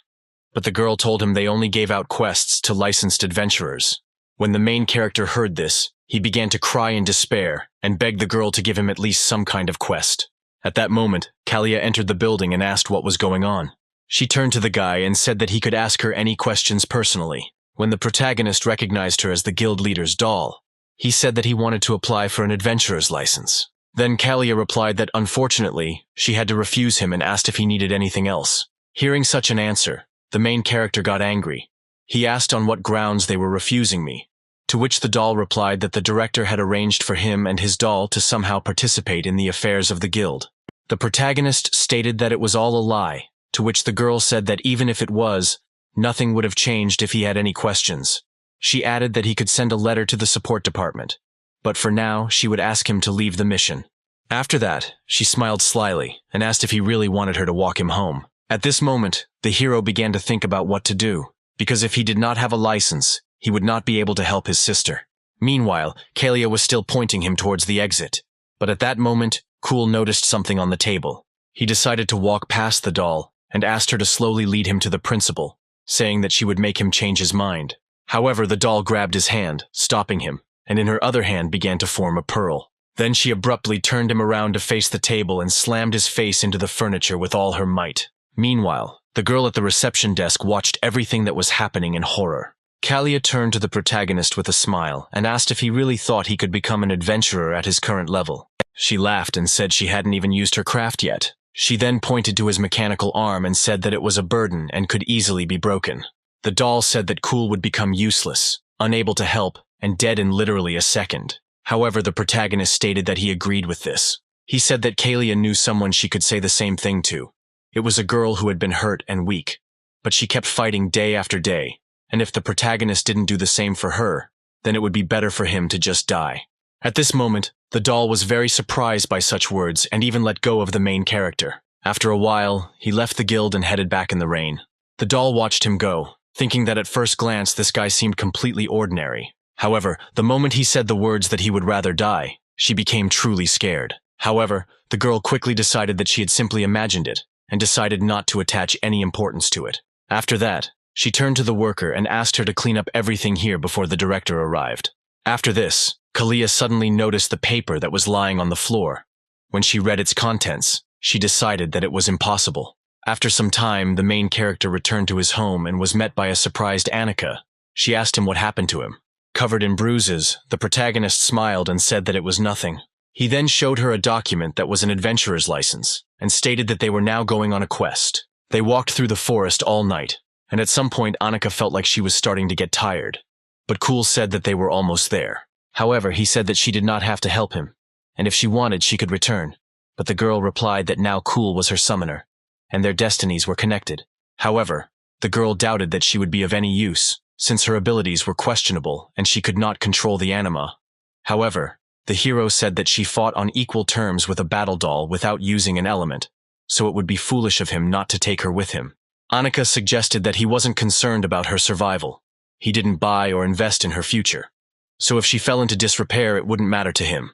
But the girl told him they only gave out quests to licensed adventurers. When the main character heard this, he began to cry in despair and begged the girl to give him at least some kind of quest. At that moment, Kalia entered the building and asked what was going on. She turned to the guy and said that he could ask her any questions personally. When the protagonist recognized her as the guild leader's doll, he said that he wanted to apply for an adventurer's license. Then Kalia replied that unfortunately, she had to refuse him and asked if he needed anything else. Hearing such an answer, the main character got angry. He asked on what grounds they were refusing me, to which the doll replied that the director had arranged for him and his doll to somehow participate in the affairs of the guild. The protagonist stated that it was all a lie, to which the girl said that even if it was, nothing would have changed if he had any questions. She added that he could send a letter to the support department, but for now she would ask him to leave the mission. After that, she smiled slyly and asked if he really wanted her to walk him home. At this moment, the hero began to think about what to do, because if he did not have a license, he would not be able to help his sister. Meanwhile, Kalia was still pointing him towards the exit, but at that moment, Cool noticed something on the table. He decided to walk past the doll and asked her to slowly lead him to the principal, saying that she would make him change his mind. However, the doll grabbed his hand, stopping him, and in her other hand began to form a pearl. Then she abruptly turned him around to face the table and slammed his face into the furniture with all her might. Meanwhile, the girl at the reception desk watched everything that was happening in horror. Kalia turned to the protagonist with a smile and asked if he really thought he could become an adventurer at his current level. She laughed and said she hadn't even used her craft yet. She then pointed to his mechanical arm and said that it was a burden and could easily be broken. The doll said that Cool would become useless, unable to help, and dead in literally a second. However, the protagonist stated that he agreed with this. He said that Kalia knew someone she could say the same thing to. It was a girl who had been hurt and weak, but she kept fighting day after day, and if the protagonist didn't do the same for her, then it would be better for him to just die. At this moment, the doll was very surprised by such words and even let go of the main character. After a while, he left the guild and headed back in the rain. The doll watched him go, thinking that at first glance this guy seemed completely ordinary. However, the moment he said the words that he would rather die, she became truly scared. However, the girl quickly decided that she had simply imagined it, and decided not to attach any importance to it. After that, she turned to the worker and asked her to clean up everything here before the director arrived. After this, Kalia suddenly noticed the paper that was lying on the floor. When she read its contents, she decided that it was impossible. After some time, the main character returned to his home and was met by a surprised Annika. She asked him what happened to him. Covered in bruises, the protagonist smiled and said that it was nothing. He then showed her a document that was an adventurer's license, and stated that they were now going on a quest. They walked through the forest all night, and at some point Annika felt like she was starting to get tired. But Cool said that they were almost there. However, he said that she did not have to help him, and if she wanted, she could return. But the girl replied that now Cool was her summoner, and their destinies were connected. However, the girl doubted that she would be of any use, since her abilities were questionable and she could not control the anima. However, the hero said that she fought on equal terms with a battle doll without using an element, so it would be foolish of him not to take her with him. Annika suggested that he wasn't concerned about her survival. He didn't buy or invest in her future, so if she fell into disrepair, it wouldn't matter to him.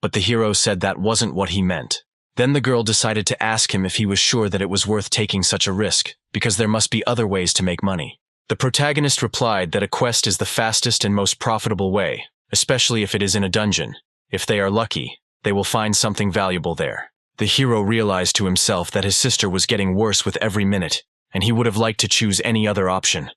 But the hero said that wasn't what he meant. Then the girl decided to ask him if he was sure that it was worth taking such a risk, because there must be other ways to make money. The protagonist replied that a quest is the fastest and most profitable way, especially if it is in a dungeon. If they are lucky, they will find something valuable there. The hero realized to himself that his sister was getting worse with every minute, and he would have liked to choose any other option.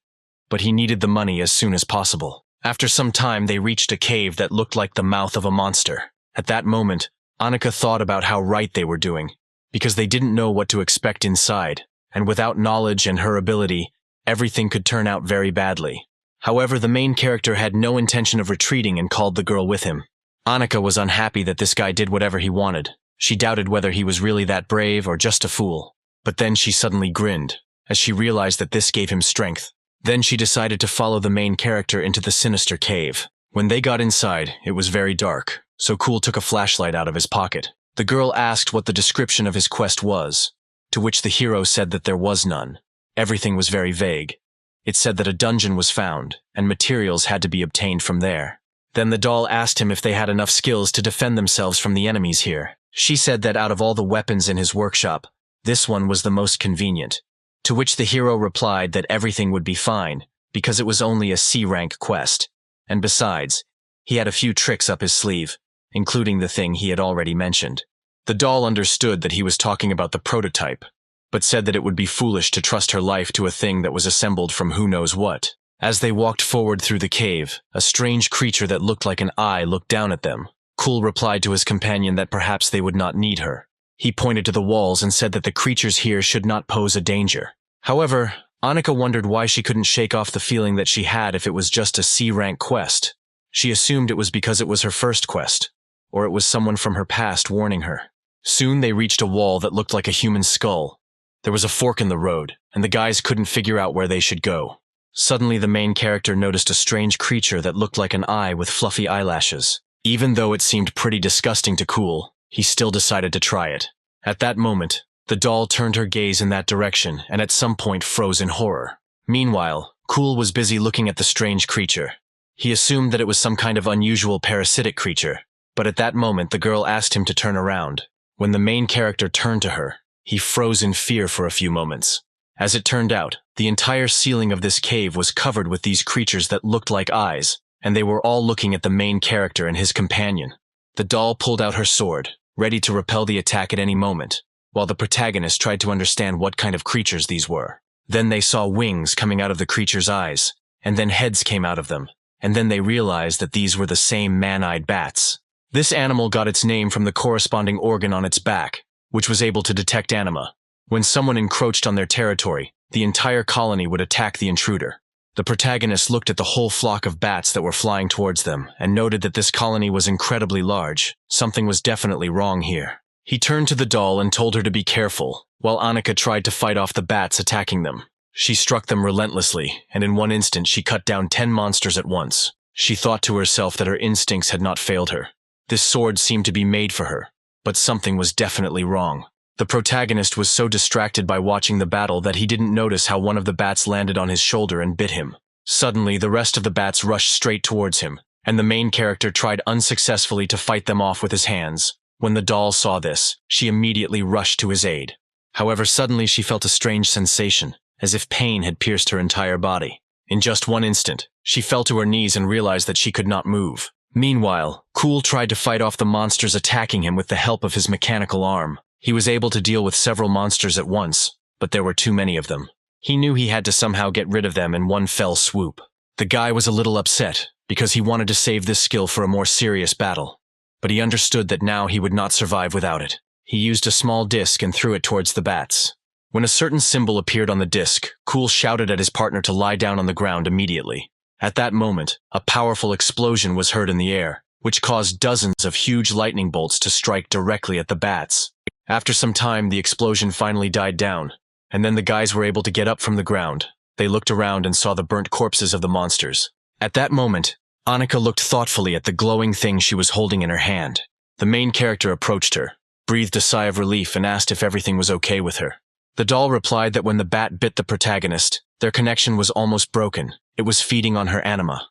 But he needed the money as soon as possible. After some time, they reached a cave that looked like the mouth of a monster. At that moment, Annika thought about how right they were doing, because they didn't know what to expect inside, and without knowledge and her ability, everything could turn out very badly. However, the main character had no intention of retreating and called the girl with him. Annika was unhappy that this guy did whatever he wanted. She doubted whether he was really that brave or just a fool. But then she suddenly grinned, as she realized that this gave him strength. Then she decided to follow the main character into the sinister cave. When they got inside, it was very dark, so Cool took a flashlight out of his pocket. The girl asked what the description of his quest was, to which the hero said that there was none. Everything was very vague. It said that a dungeon was found, and materials had to be obtained from there. Then the doll asked him if they had enough skills to defend themselves from the enemies here. She said that out of all the weapons in his workshop, this one was the most convenient. To which the hero replied that everything would be fine, because it was only a C-rank quest. And besides, he had a few tricks up his sleeve, including the thing he had already mentioned. The doll understood that he was talking about the prototype, but said that it would be foolish to trust her life to a thing that was assembled from who knows what. As they walked forward through the cave, a strange creature that looked like an eye looked down at them. Cool replied to his companion that perhaps they would not need her. He pointed to the walls and said that the creatures here should not pose a danger. However, Annika wondered why she couldn't shake off the feeling that she had if it was just a C-rank quest. She assumed it was because it was her first quest, or it was someone from her past warning her. Soon they reached a wall that looked like a human skull. There was a fork in the road, and the guys couldn't figure out where they should go. Suddenly the main character noticed a strange creature that looked like an eye with fluffy eyelashes. Even though it seemed pretty disgusting to Cool, he still decided to try it. At that moment, the doll turned her gaze in that direction and at some point froze in horror. Meanwhile, Cool was busy looking at the strange creature. He assumed that it was some kind of unusual parasitic creature, but at that moment the girl asked him to turn around. When the main character turned to her, he froze in fear for a few moments. As it turned out, the entire ceiling of this cave was covered with these creatures that looked like eyes, and they were all looking at the main character and his companion. The doll pulled out her sword, ready to repel the attack at any moment, while the protagonist tried to understand what kind of creatures these were. Then they saw wings coming out of the creature's eyes, and then heads came out of them, and then they realized that these were the same man-eyed bats. This animal got its name from the corresponding organ on its back, which was able to detect anima. When someone encroached on their territory, the entire colony would attack the intruder. The protagonist looked at the whole flock of bats that were flying towards them and noted that this colony was incredibly large. Something was definitely wrong here. He turned to the doll and told her to be careful, while Annika tried to fight off the bats attacking them. She struck them relentlessly, and in one instant she cut down 10 monsters at once. She thought to herself that her instincts had not failed her. This sword seemed to be made for her, but something was definitely wrong. The protagonist was so distracted by watching the battle that he didn't notice how one of the bats landed on his shoulder and bit him. Suddenly, the rest of the bats rushed straight towards him, and the main character tried unsuccessfully to fight them off with his hands. When the doll saw this, she immediately rushed to his aid. However, suddenly she felt a strange sensation, as if pain had pierced her entire body. In just one instant, she fell to her knees and realized that she could not move. Meanwhile, Cool tried to fight off the monsters attacking him with the help of his mechanical arm. He was able to deal with several monsters at once, but there were too many of them. He knew he had to somehow get rid of them in one fell swoop. The guy was a little upset, because he wanted to save this skill for a more serious battle. but he understood that now he would not survive without it. He used a small disc and threw it towards the bats. When a certain symbol appeared on the disc, Cool shouted at his partner to lie down on the ground immediately. At that moment, a powerful explosion was heard in the air, which caused dozens of huge lightning bolts to strike directly at the bats. After some time, the explosion finally died down, and then the guys were able to get up from the ground. They looked around and saw the burnt corpses of the monsters. At that moment, Annika looked thoughtfully at the glowing thing she was holding in her hand. The main character approached her, breathed a sigh of relief, and asked if everything was okay with her. The doll replied that when the bat bit the protagonist, their connection was almost broken. It was feeding on her anima.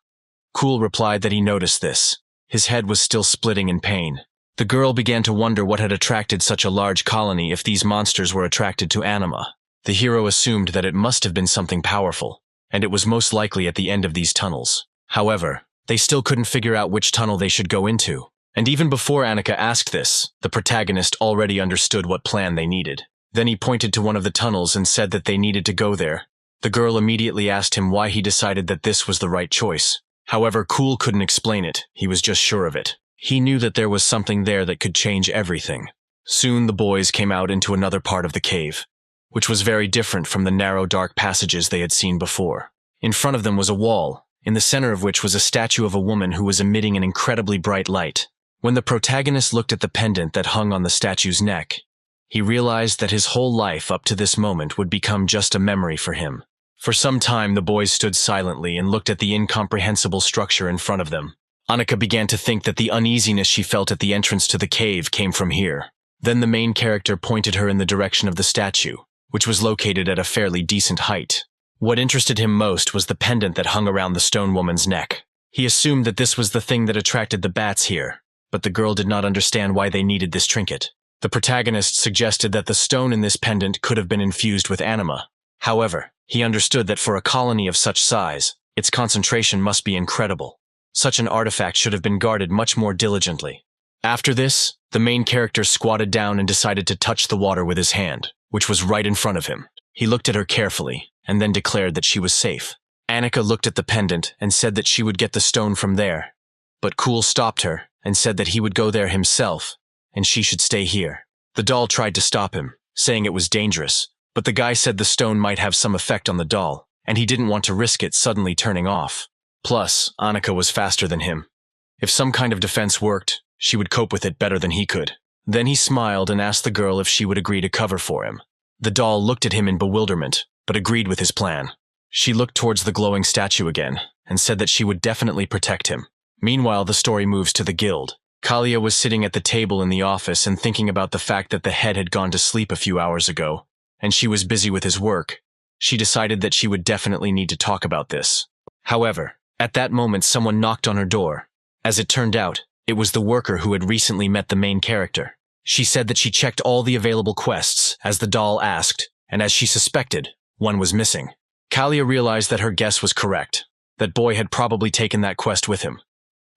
Cool replied that he noticed this. His head was still splitting in pain. The girl began to wonder what had attracted such a large colony if these monsters were attracted to anima. The hero assumed that it must have been something powerful, and it was most likely at the end of these tunnels. However, they still couldn't figure out which tunnel they should go into. And even before Annika asked this, the protagonist already understood what plan they needed. Then he pointed to one of the tunnels and said that they needed to go there. The girl immediately asked him why he decided that this was the right choice. However, Cool couldn't explain it. He was just sure of it. He knew that there was something there that could change everything. Soon the boys came out into another part of the cave, which was very different from the narrow, dark passages they had seen before. In front of them was a wall, in the center of which was a statue of a woman who was emitting an incredibly bright light. When the protagonist looked at the pendant that hung on the statue's neck, he realized that his whole life up to this moment would become just a memory for him. For some time, the boys stood silently and looked at the incomprehensible structure in front of them. Annika began to think that the uneasiness she felt at the entrance to the cave came from here. Then the main character pointed her in the direction of the statue, which was located at a fairly decent height. What interested him most was the pendant that hung around the stone woman's neck. He assumed that this was the thing that attracted the bats here, but the girl did not understand why they needed this trinket. The protagonist suggested that the stone in this pendant could have been infused with anima. However, he understood that for a colony of such size, its concentration must be incredible. Such an artifact should have been guarded much more diligently. After this, the main character squatted down and decided to touch the water with his hand, which was right in front of him. He looked at her carefully, and then declared that she was safe. Annika looked at the pendant and said that she would get the stone from there. But Cool stopped her and said that he would go there himself, and she should stay here. The doll tried to stop him, saying it was dangerous, but the guy said the stone might have some effect on the doll, and he didn't want to risk it suddenly turning off. Plus, Annika was faster than him. If some kind of defense worked, she would cope with it better than he could. Then he smiled and asked the girl if she would agree to cover for him. The doll looked at him in bewilderment, but agreed with his plan. She looked towards the glowing statue again, and said that she would definitely protect him. Meanwhile, the story moves to the guild. Kalia was sitting at the table in the office and thinking about the fact that the head had gone to sleep a few hours ago, and she was busy with his work. She decided that she would definitely need to talk about this. However, at that moment someone knocked on her door. As it turned out, it was the worker who had recently met the main character. She said that she checked all the available quests, as the doll asked, and as she suspected, one was missing. Kalia realized that her guess was correct. That boy had probably taken that quest with him.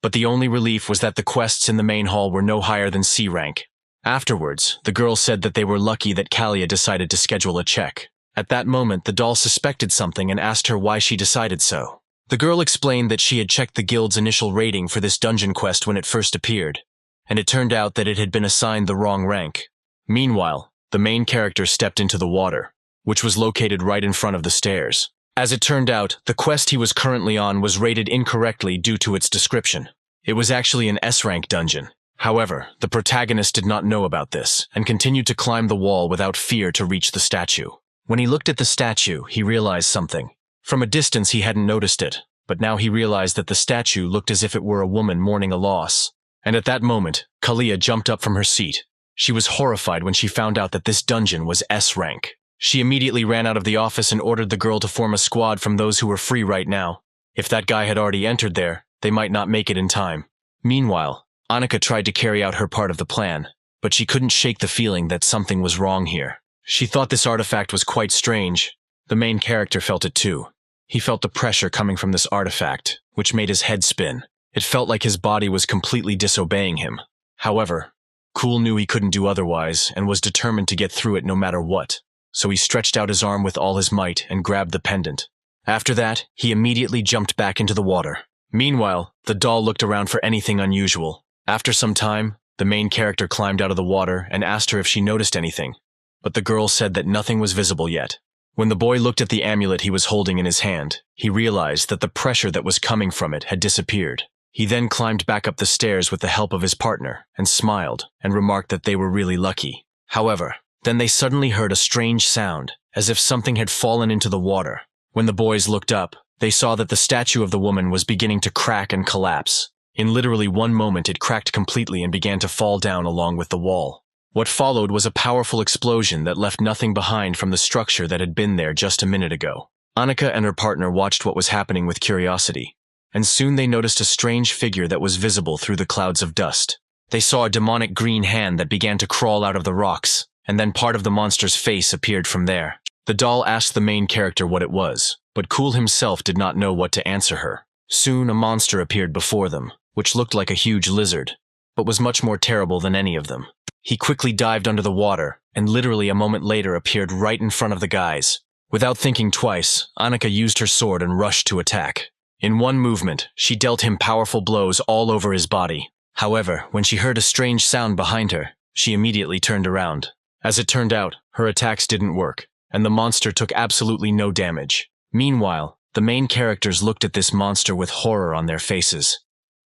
But the only relief was that the quests in the main hall were no higher than C rank. Afterwards, the girl said that they were lucky that Kalia decided to schedule a check. At that moment, the doll suspected something and asked her why she decided so. The girl explained that she had checked the guild's initial rating for this dungeon quest when it first appeared, and it turned out that it had been assigned the wrong rank. Meanwhile, the main character stepped into the water, which was located right in front of the stairs. As it turned out, the quest he was currently on was rated incorrectly due to its description. It was actually an S-rank dungeon. However, the protagonist did not know about this, and continued to climb the wall without fear to reach the statue. When he looked at the statue, he realized something. From a distance he hadn't noticed it, but now he realized that the statue looked as if it were a woman mourning a loss. And at that moment, Kalia jumped up from her seat. She was horrified when she found out that this dungeon was S-rank. She immediately ran out of the office and ordered the girl to form a squad from those who were free right now. If that guy had already entered there, they might not make it in time. Meanwhile, Annika tried to carry out her part of the plan, but she couldn't shake the feeling that something was wrong here. She thought this artifact was quite strange. The main character felt it too. He felt the pressure coming from this artifact, which made his head spin. It felt like his body was completely disobeying him. However, Cool knew he couldn't do otherwise and was determined to get through it no matter what. So he stretched out his arm with all his might and grabbed the pendant. After that, he immediately jumped back into the water. Meanwhile, the doll looked around for anything unusual. After some time, the main character climbed out of the water and asked her if she noticed anything, but the girl said that nothing was visible yet. When the boy looked at the amulet he was holding in his hand, he realized that the pressure that was coming from it had disappeared. He then climbed back up the stairs with the help of his partner and smiled and remarked that they were really lucky. However, then they suddenly heard a strange sound, as if something had fallen into the water. When the boys looked up, they saw that the statue of the woman was beginning to crack and collapse. In literally one moment it cracked completely and began to fall down along with the wall. What followed was a powerful explosion that left nothing behind from the structure that had been there just a minute ago. Annika and her partner watched what was happening with curiosity, and soon they noticed a strange figure that was visible through the clouds of dust. They saw a demonic green hand that began to crawl out of the rocks, and then part of the monster's face appeared from there. The doll asked the main character what it was, but Cool himself did not know what to answer her. Soon a monster appeared before them, which looked like a huge lizard, but was much more terrible than any of them. He quickly dived under the water, and literally a moment later appeared right in front of the guys. Without thinking twice, Annika used her sword and rushed to attack. In one movement, she dealt him powerful blows all over his body. However, when she heard a strange sound behind her, she immediately turned around. As it turned out, her attacks didn't work, and the monster took absolutely no damage. Meanwhile, the main characters looked at this monster with horror on their faces.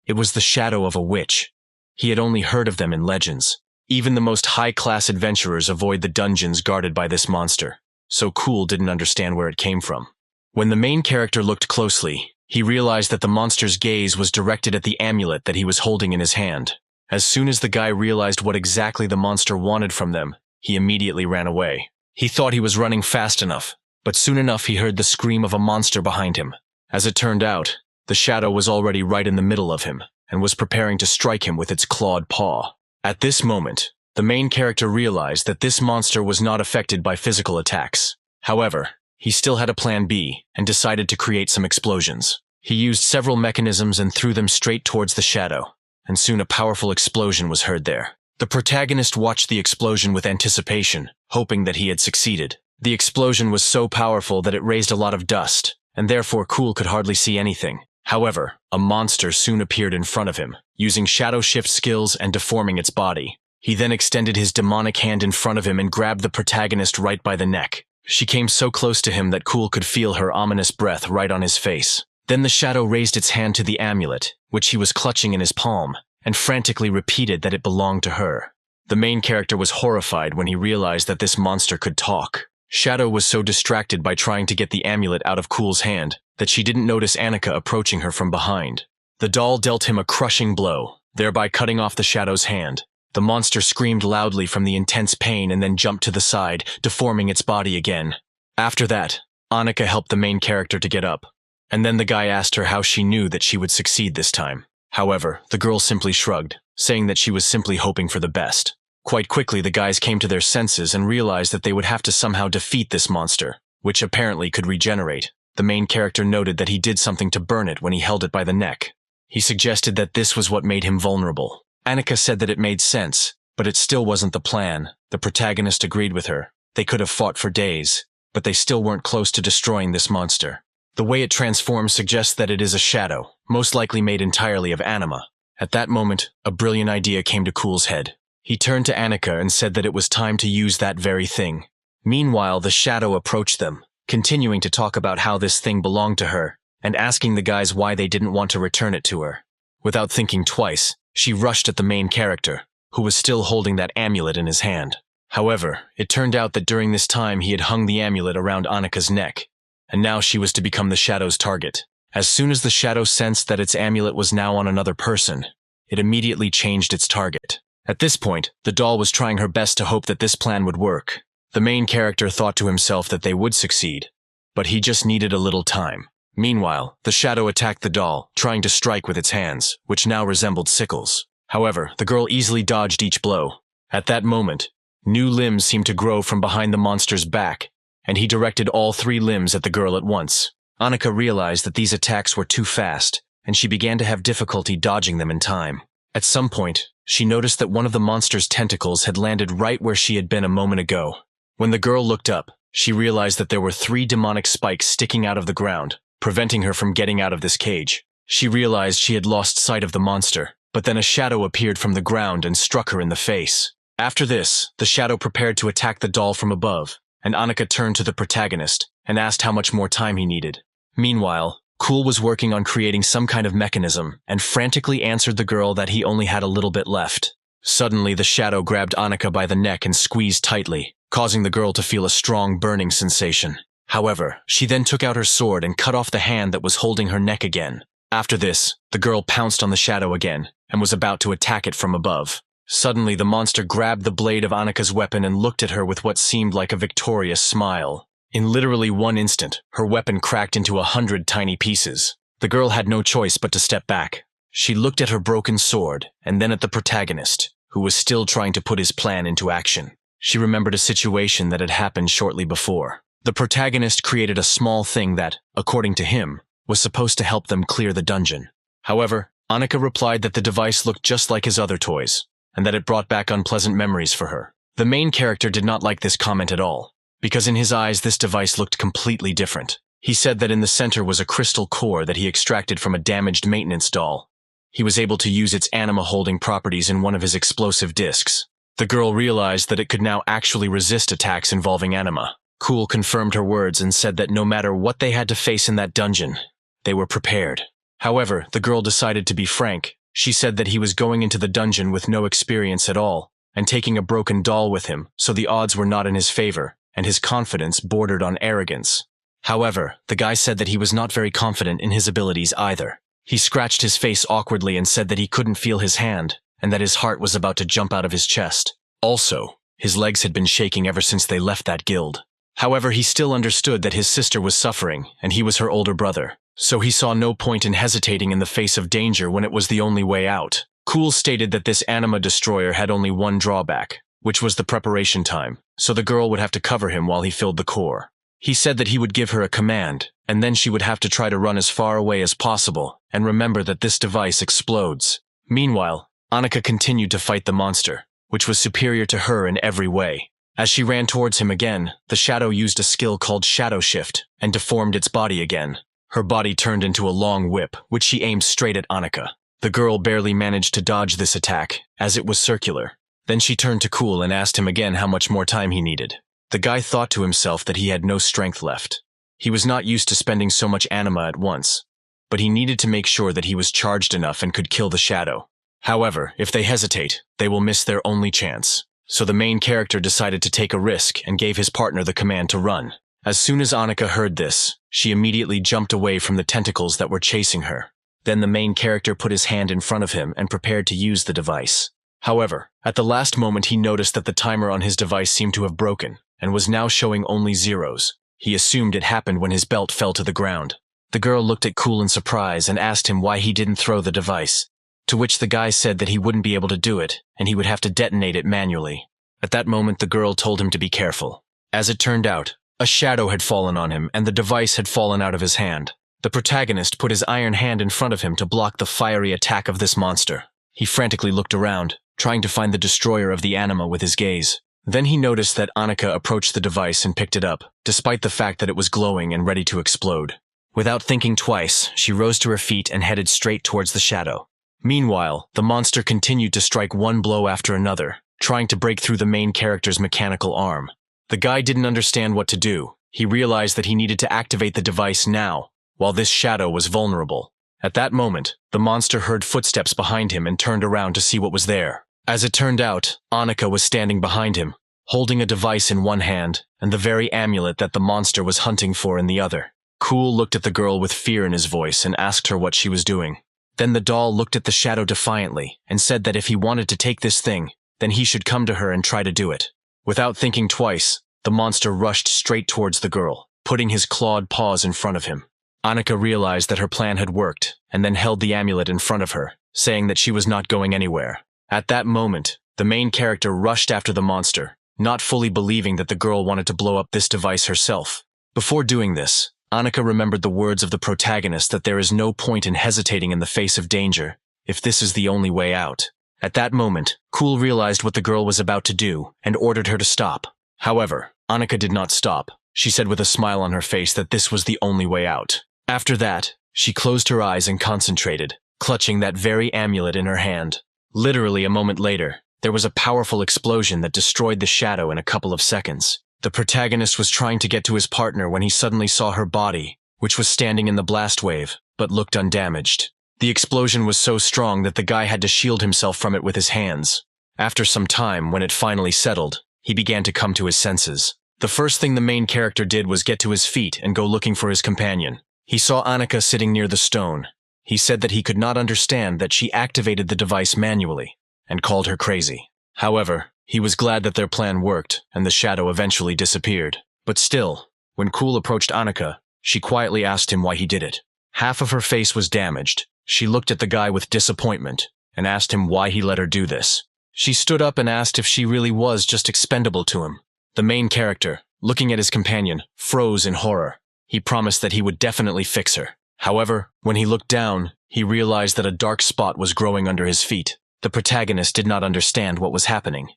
It was the shadow of a witch. He had only heard of them in legends. Even the most high-class adventurers avoid the dungeons guarded by this monster, so Cool didn't understand where it came from. When the main character looked closely, he realized that the monster's gaze was directed at the amulet that he was holding in his hand. As soon as the guy realized what exactly the monster wanted from them, he immediately ran away. He thought he was running fast enough, but soon enough he heard the scream of a monster behind him. As it turned out, the shadow was already right in the middle of him, and was preparing to strike him with its clawed paw. At this moment, the main character realized that this monster was not affected by physical attacks. However, he still had a plan B, and decided to create some explosions. He used several mechanisms and threw them straight towards the shadow, and soon a powerful explosion was heard there. The protagonist watched the explosion with anticipation, hoping that he had succeeded. The explosion was so powerful that it raised a lot of dust, and therefore Cool could hardly see anything. However, a monster soon appeared in front of him, using shadow shift skills and deforming its body. He then extended his demonic hand in front of him and grabbed the protagonist right by the neck. She came so close to him that Cool could feel her ominous breath right on his face. Then the shadow raised its hand to the amulet, which he was clutching in his palm, and frantically repeated that it belonged to her. The main character was horrified when he realized that this monster could talk. Shadow was so distracted by trying to get the amulet out of Cool's hand that she didn't notice Annika approaching her from behind. The doll dealt him a crushing blow, thereby cutting off the shadow's hand. The monster screamed loudly from the intense pain and then jumped to the side, deforming its body again. After that, Annika helped the main character to get up, and then the guy asked her how she knew that she would succeed this time. However, the girl simply shrugged, saying that she was simply hoping for the best. Quite quickly, the guys came to their senses and realized that they would have to somehow defeat this monster, which apparently could regenerate. The main character noted that he did something to burn it when he held it by the neck. He suggested that this was what made him vulnerable. Annika said that it made sense, but it still wasn't the plan. The protagonist agreed with her. They could have fought for days, but they still weren't close to destroying this monster. The way it transforms suggests that it is a shadow, most likely made entirely of anima. At that moment, a brilliant idea came to Cool's head. He turned to Annika and said that it was time to use that very thing. Meanwhile, the shadow approached them, continuing to talk about how this thing belonged to her, and asking the guys why they didn't want to return it to her. Without thinking twice, she rushed at the main character, who was still holding that amulet in his hand. However, it turned out that during this time he had hung the amulet around Annika's neck, and now she was to become the shadow's target. As soon as the shadow sensed that its amulet was now on another person, it immediately changed its target. At this point, the doll was trying her best to hope that this plan would work. The main character thought to himself that they would succeed, but he just needed a little time. Meanwhile, the shadow attacked the doll, trying to strike with its hands, which now resembled sickles. However, the girl easily dodged each blow. At that moment, new limbs seemed to grow from behind the monster's back, and he directed all 3 limbs at the girl at once. Annika realized that these attacks were too fast, and she began to have difficulty dodging them in time. At some point, she noticed that one of the monster's tentacles had landed right where she had been a moment ago. When the girl looked up, she realized that there were 3 demonic spikes sticking out of the ground, preventing her from getting out of this cage. She realized she had lost sight of the monster, but then a shadow appeared from the ground and struck her in the face. After this, the shadow prepared to attack the doll from above, and Annika turned to the protagonist and asked how much more time he needed. Meanwhile, Cool was working on creating some kind of mechanism and frantically answered the girl that he only had a little bit left. Suddenly, the shadow grabbed Annika by the neck and squeezed tightly, causing the girl to feel a strong burning sensation. However, she then took out her sword and cut off the hand that was holding her neck again. After this, the girl pounced on the shadow again and was about to attack it from above. Suddenly, the monster grabbed the blade of Annika's weapon and looked at her with what seemed like a victorious smile. In literally one instant, her weapon cracked into 100 tiny pieces. The girl had no choice but to step back. She looked at her broken sword and then at the protagonist, who was still trying to put his plan into action. She remembered a situation that had happened shortly before. The protagonist created a small thing that, according to him, was supposed to help them clear the dungeon. However, Annika replied that the device looked just like his other toys, and that it brought back unpleasant memories for her. The main character did not like this comment at all, because in his eyes this device looked completely different. He said that in the center was a crystal core that he extracted from a damaged maintenance doll. He was able to use its anima-holding properties in one of his explosive discs. The girl realized that it could now actually resist attacks involving anima. Cool confirmed her words and said that no matter what they had to face in that dungeon, they were prepared. However, the girl decided to be frank. She said that he was going into the dungeon with no experience at all, and taking a broken doll with him, so the odds were not in his favor, and his confidence bordered on arrogance. However, the guy said that he was not very confident in his abilities either. He scratched his face awkwardly and said that he couldn't feel his hand, and that his heart was about to jump out of his chest. Also, his legs had been shaking ever since they left that guild. However, he still understood that his sister was suffering, and he was her older brother, so he saw no point in hesitating in the face of danger when it was the only way out. Cool stated that this anima destroyer had only one drawback, which was the preparation time, so the girl would have to cover him while he filled the core. He said that he would give her a command, and then she would have to try to run as far away as possible, and remember that this device explodes. Meanwhile, Annika continued to fight the monster, which was superior to her in every way. As she ran towards him again, the shadow used a skill called Shadow Shift, and deformed its body again. Her body turned into a long whip, which she aimed straight at Annika. The girl barely managed to dodge this attack, as it was circular. Then she turned to Cool and asked him again how much more time he needed. The guy thought to himself that he had no strength left. He was not used to spending so much anima at once, but he needed to make sure that he was charged enough and could kill the shadow. However, if they hesitate, they will miss their only chance. So the main character decided to take a risk and gave his partner the command to run. As soon as Annika heard this, she immediately jumped away from the tentacles that were chasing her. Then the main character put his hand in front of him and prepared to use the device. However, at the last moment he noticed that the timer on his device seemed to have broken, and was now showing only zeros. He assumed it happened when his belt fell to the ground. The girl looked at Cool in surprise and asked him why he didn't throw the device, to which the guy said that he wouldn't be able to do it, and he would have to detonate it manually. At that moment the girl told him to be careful. As it turned out, a shadow had fallen on him and the device had fallen out of his hand. The protagonist put his iron hand in front of him to block the fiery attack of this monster. He frantically looked around, trying to find the destroyer of the anima with his gaze. Then he noticed that Annika approached the device and picked it up, despite the fact that it was glowing and ready to explode. Without thinking twice, she rose to her feet and headed straight towards the shadow. Meanwhile, the monster continued to strike one blow after another, trying to break through the main character's mechanical arm. The guy didn't understand what to do. He realized that he needed to activate the device now, while this shadow was vulnerable. At that moment, the monster heard footsteps behind him and turned around to see what was there. As it turned out, Annika was standing behind him, holding a device in one hand and the very amulet that the monster was hunting for in the other. Cool looked at the girl with fear in his voice and asked her what she was doing. Then the doll looked at the shadow defiantly and said that if he wanted to take this thing, then he should come to her and try to do it. Without thinking twice, the monster rushed straight towards the girl, putting his clawed paws in front of him. Annika realized that her plan had worked and then held the amulet in front of her, saying that she was not going anywhere. At that moment, the main character rushed after the monster, not fully believing that the girl wanted to blow up this device herself. Before doing this, Annika remembered the words of the protagonist that there is no point in hesitating in the face of danger, if this is the only way out. At that moment, Cool realized what the girl was about to do and ordered her to stop. However, Annika did not stop. She said with a smile on her face that this was the only way out. After that, she closed her eyes and concentrated, clutching that very amulet in her hand. Literally a moment later, there was a powerful explosion that destroyed the shadow in a couple of seconds. The protagonist was trying to get to his partner when he suddenly saw her body, which was standing in the blast wave, but looked undamaged. The explosion was so strong that the guy had to shield himself from it with his hands. After some time, when it finally settled, he began to come to his senses. The first thing the main character did was get to his feet and go looking for his companion. He saw Annika sitting near the stone. He said that he could not understand that she activated the device manually, and called her crazy. However, he was glad that their plan worked, and the shadow eventually disappeared. But still, when Cool approached Annika, she quietly asked him why he did it. Half of her face was damaged. She looked at the guy with disappointment, and asked him why he let her do this. She stood up and asked if she really was just expendable to him. The main character, looking at his companion, froze in horror. He promised that he would definitely fix her. However, when he looked down, he realized that a dark spot was growing under his feet. The protagonist did not understand what was happening.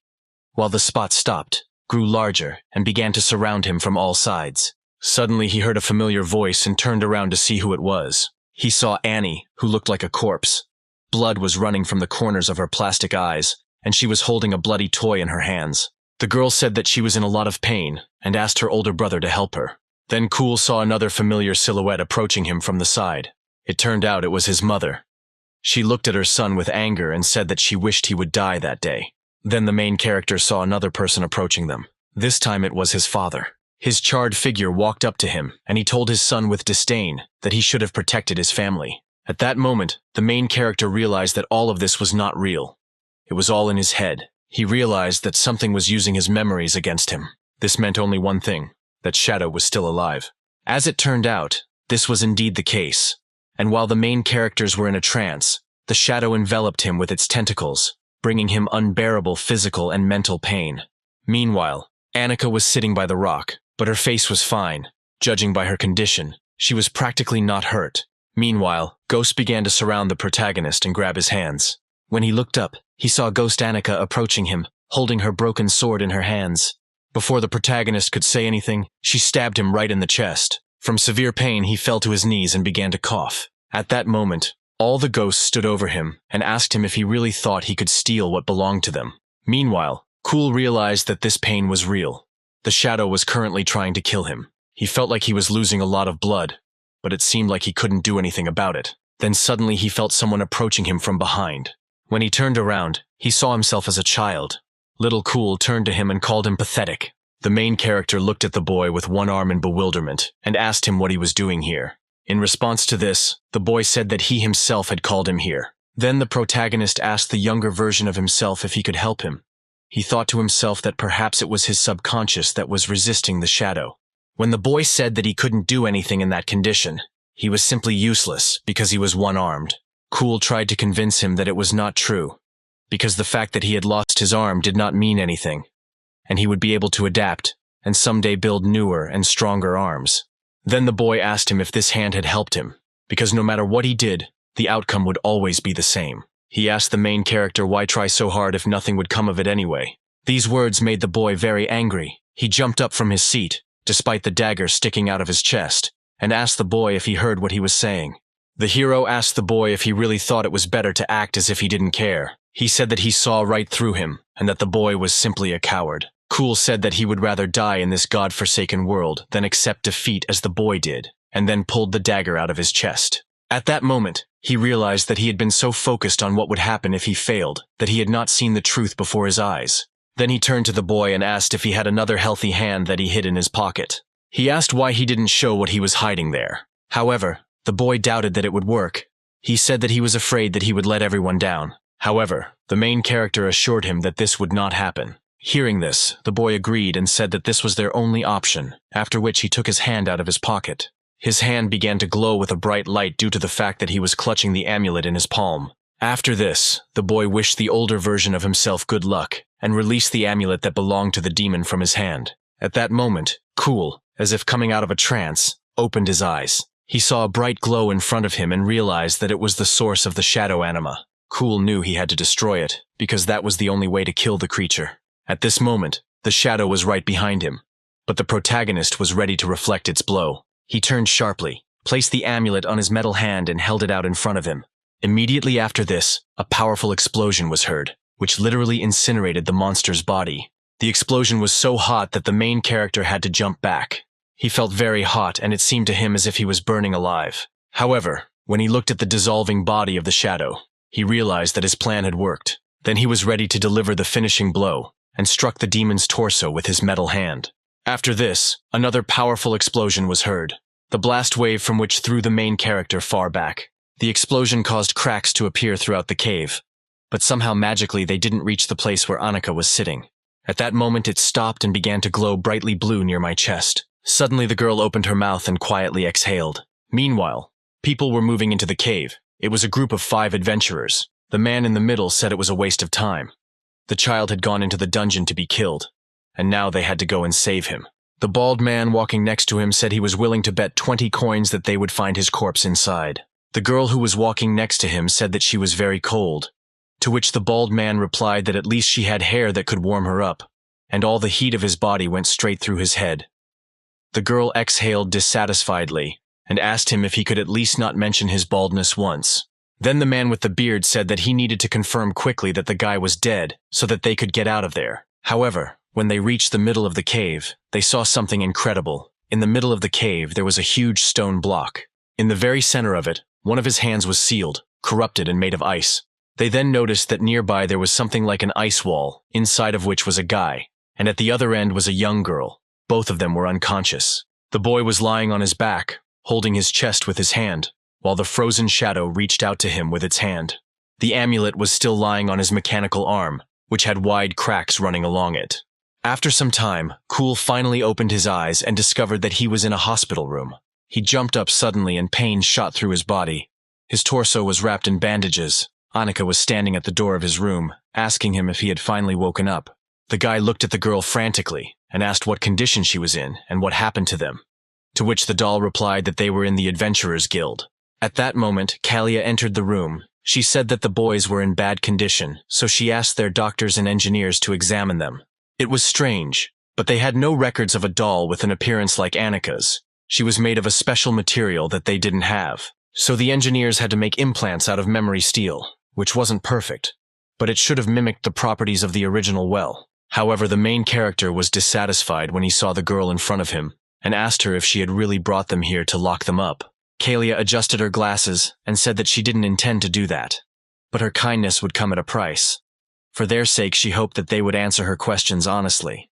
While the spot stopped, grew larger, and began to surround him from all sides. Suddenly he heard a familiar voice and turned around to see who it was. He saw Annie, who looked like a corpse. Blood was running from the corners of her plastic eyes, and she was holding a bloody toy in her hands. The girl said that she was in a lot of pain, and asked her older brother to help her. Then Cool saw another familiar silhouette approaching him from the side. It turned out it was his mother. She looked at her son with anger and said that she wished he would die that day. Then the main character saw another person approaching them. This time it was his father. His charred figure walked up to him, and he told his son with disdain that he should have protected his family. At that moment, the main character realized that all of this was not real. It was all in his head. He realized that something was using his memories against him. This meant only one thing, that Shadow was still alive. As it turned out, this was indeed the case. And while the main characters were in a trance, the Shadow enveloped him with its tentacles, bringing him unbearable physical and mental pain. Meanwhile, Annika was sitting by the rock, but her face was fine. Judging by her condition, she was practically not hurt. Meanwhile, ghosts began to surround the protagonist and grab his hands. When he looked up, he saw Ghost Annika approaching him, holding her broken sword in her hands. Before the protagonist could say anything, she stabbed him right in the chest. From severe pain, he fell to his knees and began to cough. At that moment, all the ghosts stood over him and asked him if he really thought he could steal what belonged to them. Meanwhile, Cool realized that this pain was real. The Shadow was currently trying to kill him. He felt like he was losing a lot of blood, but it seemed like he couldn't do anything about it. Then suddenly he felt someone approaching him from behind. When he turned around, he saw himself as a child. Little Cool turned to him and called him pathetic. The main character looked at the boy with one arm in bewilderment and asked him what he was doing here. In response to this, the boy said that he himself had called him here. Then the protagonist asked the younger version of himself if he could help him. He thought to himself that perhaps it was his subconscious that was resisting the Shadow. When the boy said that he couldn't do anything in that condition, he was simply useless because he was one-armed. Cool tried to convince him that it was not true, because the fact that he had lost his arm did not mean anything, and he would be able to adapt and someday build newer and stronger arms. Then the boy asked him if this hand had helped him, because no matter what he did, the outcome would always be the same. He asked the main character why try so hard if nothing would come of it anyway. These words made the boy very angry. He jumped up from his seat, despite the dagger sticking out of his chest, and asked the boy if he heard what he was saying. The hero asked the boy if he really thought it was better to act as if he didn't care. He said that he saw right through him, and that the boy was simply a coward. Cool said that he would rather die in this god-forsaken world than accept defeat as the boy did, and then pulled the dagger out of his chest. At that moment, he realized that he had been so focused on what would happen if he failed, that he had not seen the truth before his eyes. Then he turned to the boy and asked if he had another healthy hand that he hid in his pocket. He asked why he didn't show what he was hiding there. However, the boy doubted that it would work. He said that he was afraid that he would let everyone down. However, the main character assured him that this would not happen. Hearing this, the boy agreed and said that this was their only option, after which he took his hand out of his pocket. His hand began to glow with a bright light due to the fact that he was clutching the amulet in his palm. After this, the boy wished the older version of himself good luck and released the amulet that belonged to the demon from his hand. At that moment, Cool, as if coming out of a trance, opened his eyes. He saw a bright glow in front of him and realized that it was the source of the shadow anima. Cool knew he had to destroy it, because that was the only way to kill the creature. At this moment, the shadow was right behind him, but the protagonist was ready to reflect its blow. He turned sharply, placed the amulet on his metal hand and held it out in front of him. Immediately after this, a powerful explosion was heard, which literally incinerated the monster's body. The explosion was so hot that the main character had to jump back. He felt very hot, and it seemed to him as if he was burning alive. However, when he looked at the dissolving body of the shadow, he realized that his plan had worked. Then he was ready to deliver the finishing blow, and struck the demon's torso with his metal hand. After this, another powerful explosion was heard, the blast wave from which threw the main character far back. The explosion caused cracks to appear throughout the cave, but somehow magically they didn't reach the place where Annika was sitting. At that moment it stopped and began to glow brightly blue near my chest. Suddenly the girl opened her mouth and quietly exhaled. Meanwhile, people were moving into the cave. It was a group of 5 adventurers. The man in the middle said it was a waste of time. The child had gone into the dungeon to be killed, and now they had to go and save him. The bald man walking next to him said he was willing to bet 20 coins that they would find his corpse inside. The girl who was walking next to him said that she was very cold, to which the bald man replied that at least she had hair that could warm her up, and all the heat of his body went straight through his head. The girl exhaled dissatisfiedly and asked him if he could at least not mention his baldness once. Then the man with the beard said that he needed to confirm quickly that the guy was dead so that they could get out of there. However, when they reached the middle of the cave, they saw something incredible. In the middle of the cave, there was a huge stone block. In the very center of it, one of his hands was sealed, corrupted, and made of ice. They then noticed that nearby there was something like an ice wall, inside of which was a guy, and at the other end was a young girl. Both of them were unconscious. The boy was lying on his back, holding his chest with his hand, while the frozen shadow reached out to him with its hand. The amulet was still lying on his mechanical arm, which had wide cracks running along it. After some time, Cool finally opened his eyes and discovered that he was in a hospital room. He jumped up suddenly and pain shot through his body. His torso was wrapped in bandages. Annika was standing at the door of his room, asking him if he had finally woken up. The guy looked at the girl frantically and asked what condition she was in and what happened to them, to which the doll replied that they were in the Adventurers Guild. At that moment, Kalia entered the room. She said that the boys were in bad condition, so she asked their doctors and engineers to examine them. It was strange, but they had no records of a doll with an appearance like Annika's. She was made of a special material that they didn't have, so the engineers had to make implants out of memory steel, which wasn't perfect, but it should have mimicked the properties of the original well. However, the main character was dissatisfied when he saw the girl in front of him, and asked her if she had really brought them here to lock them up. Kalia adjusted her glasses and said that she didn't intend to do that, but her kindness would come at a price. For their sake, she hoped that they would answer her questions honestly.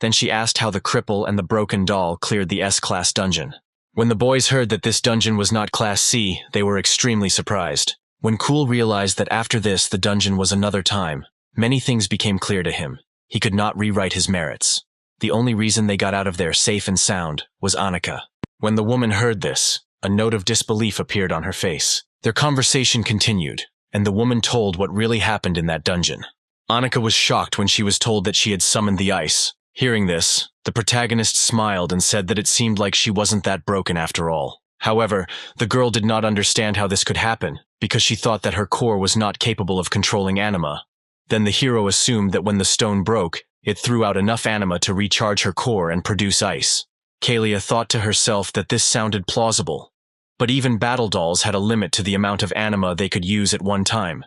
Then she asked how the cripple and the broken doll cleared the S-Class dungeon. When the boys heard that this dungeon was not Class C, they were extremely surprised. When Cool realized that after this the dungeon was another time, many things became clear to him. He could not rewrite his merits. The only reason they got out of there safe and sound was Annika. When the woman heard this, a note of disbelief appeared on her face. Their conversation continued, and the woman told what really happened in that dungeon. Annika was shocked when she was told that she had summoned the ice. Hearing this, the protagonist smiled and said that it seemed like she wasn't that broken after all. However, the girl did not understand how this could happen, because she thought that her core was not capable of controlling anima. Then the hero assumed that when the stone broke, it threw out enough anima to recharge her core and produce ice. Kalia thought to herself that this sounded plausible, but even battle dolls had a limit to the amount of anima they could use at one time.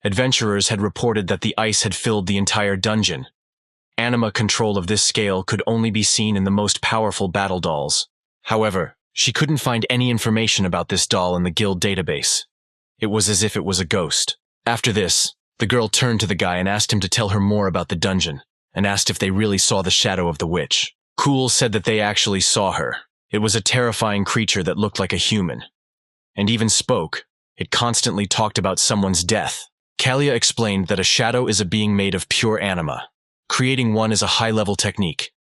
Adventurers had reported that the ice had filled the entire dungeon. Anima control of this scale could only be seen in the most powerful battle dolls. However, she couldn't find any information about this doll in the guild database. It was as if it was a ghost. After this, the girl turned to the guy and asked him to tell her more about the dungeon, and asked if they really saw the shadow of the witch. Cool said that they actually saw her. It was a terrifying creature that looked like a human, and even spoke. It constantly talked about someone's death. Kalia explained that a shadow is a being made of pure anima. Creating one is a high-level technique,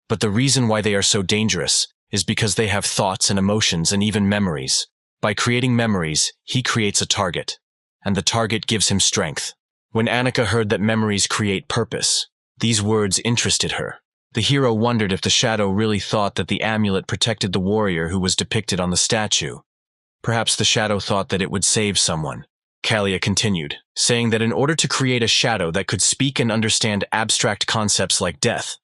but the reason why they are so dangerous is because they have thoughts and emotions and even memories. By creating memories, he creates a target, and the target gives him strength. When Annika heard that memories create purpose, these words interested her. The hero wondered if the shadow really thought that the amulet protected the warrior who was depicted on the statue. Perhaps the shadow thought that it would save someone. Kalia continued, saying that in order to create a shadow that could speak and understand abstract concepts like death,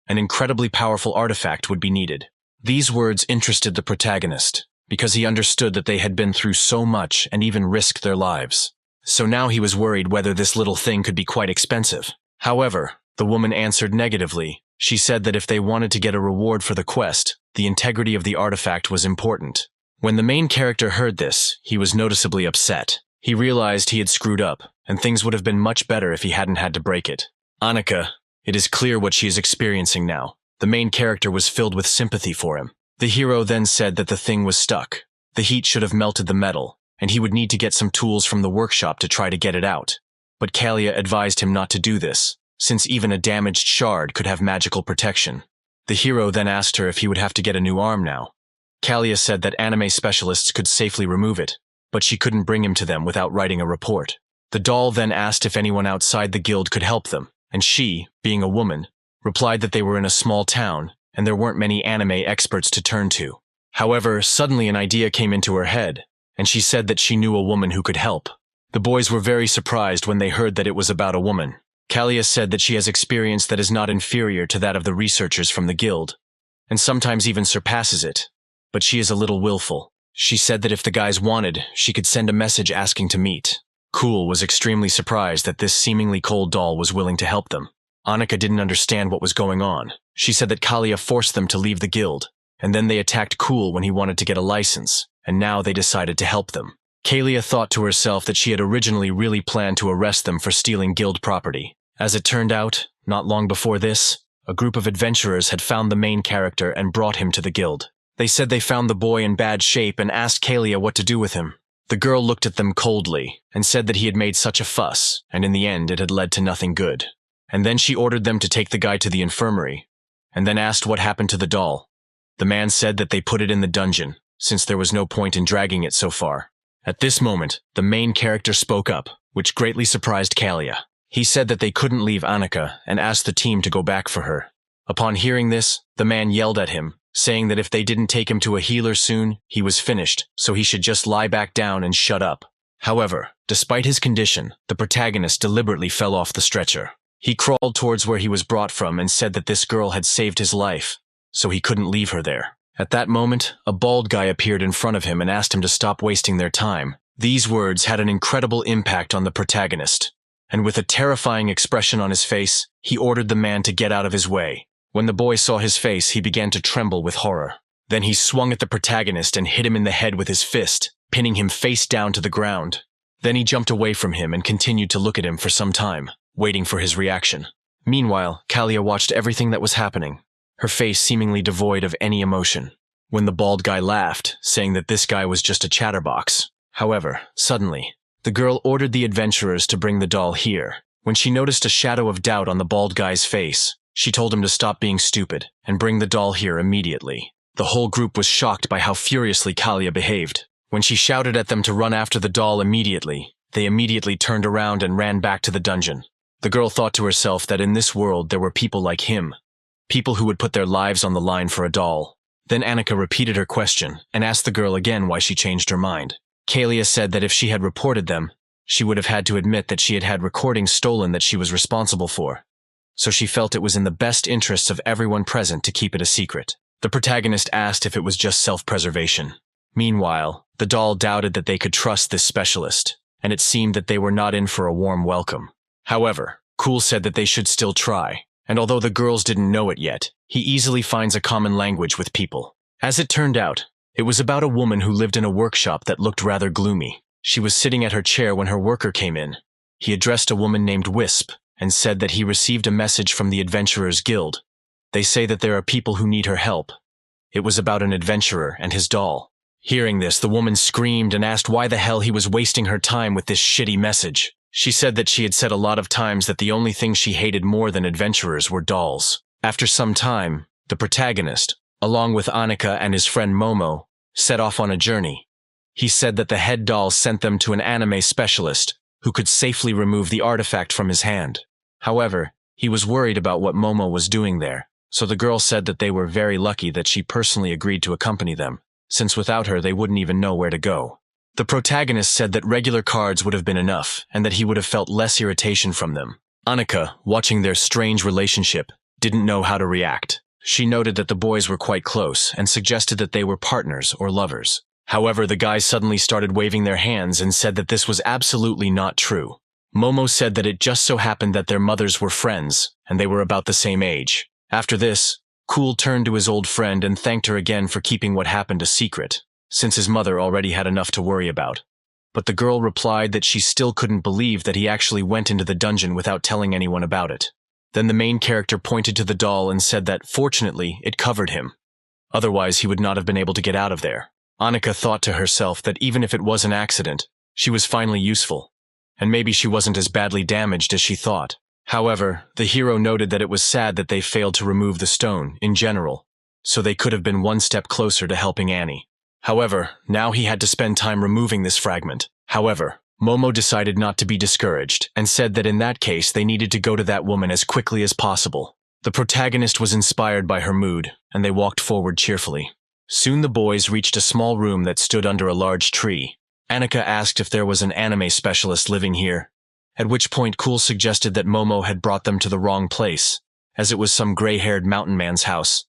an incredibly powerful artifact would be needed. These words interested the protagonist, because he understood that they had been through so much and even risked their lives. So now he was worried whether this little thing could be quite expensive. However, the woman answered negatively. She said that if they wanted to get a reward for the quest, the integrity of the artifact was important. When the main character heard this, he was noticeably upset. He realized he had screwed up, and things would have been much better if he hadn't had to break it. Annika, it is clear what she is experiencing now. The main character was filled with sympathy for him. The hero then said that the thing was stuck. The heat should have melted the metal, and he would need to get some tools from the workshop to try to get it out. But Kalia advised him not to do this, since even a damaged shard could have magical protection. The hero then asked her if he would have to get a new arm now. Kalia said that anime specialists could safely remove it, but she couldn't bring him to them without writing a report. The doll then asked if anyone outside the guild could help them, and she, being a woman, replied that they were in a small town, and there weren't many anime experts to turn to. However, suddenly an idea came into her head, and she said that she knew a woman who could help. The boys were very surprised when they heard that it was about a woman. Kalia said that she has experience that is not inferior to that of the researchers from the guild, and sometimes even surpasses it, but she is a little willful. She said that if the guys wanted, she could send a message asking to meet. Cool was extremely surprised that this seemingly cold doll was willing to help them. Annika didn't understand what was going on. She said that Kalia forced them to leave the guild, and then they attacked Cool when he wanted to get a license, and now they decided to help them. Kalia thought to herself that she had originally really planned to arrest them for stealing guild property. As it turned out, not long before this, a group of adventurers had found the main character and brought him to the guild. They said they found the boy in bad shape and asked Kalia what to do with him. The girl looked at them coldly and said that he had made such a fuss, and in the end it had led to nothing good. And then she ordered them to take the guy to the infirmary, and then asked what happened to the doll. The man said that they put it in the dungeon, since there was no point in dragging it so far. At this moment, the main character spoke up, which greatly surprised Kalia. He said that they couldn't leave Annika and asked the team to go back for her. Upon hearing this, the man yelled at him, saying that if they didn't take him to a healer soon, he was finished, so he should just lie back down and shut up. However, despite his condition, the protagonist deliberately fell off the stretcher. He crawled towards where he was brought from and said that this girl had saved his life, so he couldn't leave her there. At that moment, a bald guy appeared in front of him and asked him to stop wasting their time. These words had an incredible impact on the protagonist, and with a terrifying expression on his face, he ordered the man to get out of his way. When the boy saw his face, he began to tremble with horror. Then he swung at the protagonist and hit him in the head with his fist, pinning him face down to the ground. Then he jumped away from him and continued to look at him for some time, waiting for his reaction. Meanwhile, Kalia watched everything that was happening, her face seemingly devoid of any emotion. When the bald guy laughed, saying that this guy was just a chatterbox. However, suddenly, the girl ordered the adventurers to bring the doll here. When she noticed a shadow of doubt on the bald guy's face, she told him to stop being stupid and bring the doll here immediately. The whole group was shocked by how furiously Kalia behaved. When she shouted at them to run after the doll immediately, they immediately turned around and ran back to the dungeon. The girl thought to herself that in this world there were people like him, people who would put their lives on the line for a doll. Then Annika repeated her question and asked the girl again why she changed her mind. Kalia said that if she had reported them, she would have had to admit that she had had recordings stolen that she was responsible for. So she felt it was in the best interests of everyone present to keep it a secret. The protagonist asked if it was just self-preservation. Meanwhile, the doll doubted that they could trust this specialist, and it seemed that they were not in for a warm welcome. However, Cool said that they should still try, and although the girls didn't know it yet, he easily finds a common language with people. As it turned out, it was about a woman who lived in a workshop that looked rather gloomy. She was sitting at her chair when her worker came in. He addressed a woman named Wisp and said that he received a message from the Adventurers Guild. They say that there are people who need her help. It was about an adventurer and his doll. Hearing this, the woman screamed and asked why the hell he was wasting her time with this shitty message. She said that she had said a lot of times that the only thing she hated more than adventurers were dolls. After some time, the protagonist, along with Annika and his friend Momo, set off on a journey. He said that the head doll sent them to an anime specialist who could safely remove the artifact from his hand. However, he was worried about what Momo was doing there, so the girl said that they were very lucky that she personally agreed to accompany them, since without her they wouldn't even know where to go. The protagonist said that regular cards would have been enough, and that he would have felt less irritation from them. Annika, watching their strange relationship, didn't know how to react. She noted that the boys were quite close and suggested that they were partners or lovers. However, the guys suddenly started waving their hands and said that this was absolutely not true. Momo said that it just so happened that their mothers were friends, and they were about the same age. After this, Cool turned to his old friend and thanked her again for keeping what happened a secret, since his mother already had enough to worry about. But the girl replied that she still couldn't believe that he actually went into the dungeon without telling anyone about it. Then the main character pointed to the doll and said that, fortunately, it covered him. Otherwise, he would not have been able to get out of there. Annika thought to herself that even if it was an accident, she was finally useful, and maybe she wasn't as badly damaged as she thought. However, the hero noted that it was sad that they failed to remove the stone, in general, so they could have been one step closer to helping Annie. However, now he had to spend time removing this fragment. However, Momo decided not to be discouraged, and said that in that case they needed to go to that woman as quickly as possible. The protagonist was inspired by her mood, and they walked forward cheerfully. Soon the boys reached a small room that stood under a large tree. Annika asked if there was an anime specialist living here, at which point Cool suggested that Momo had brought them to the wrong place, as it was some gray-haired mountain man's house.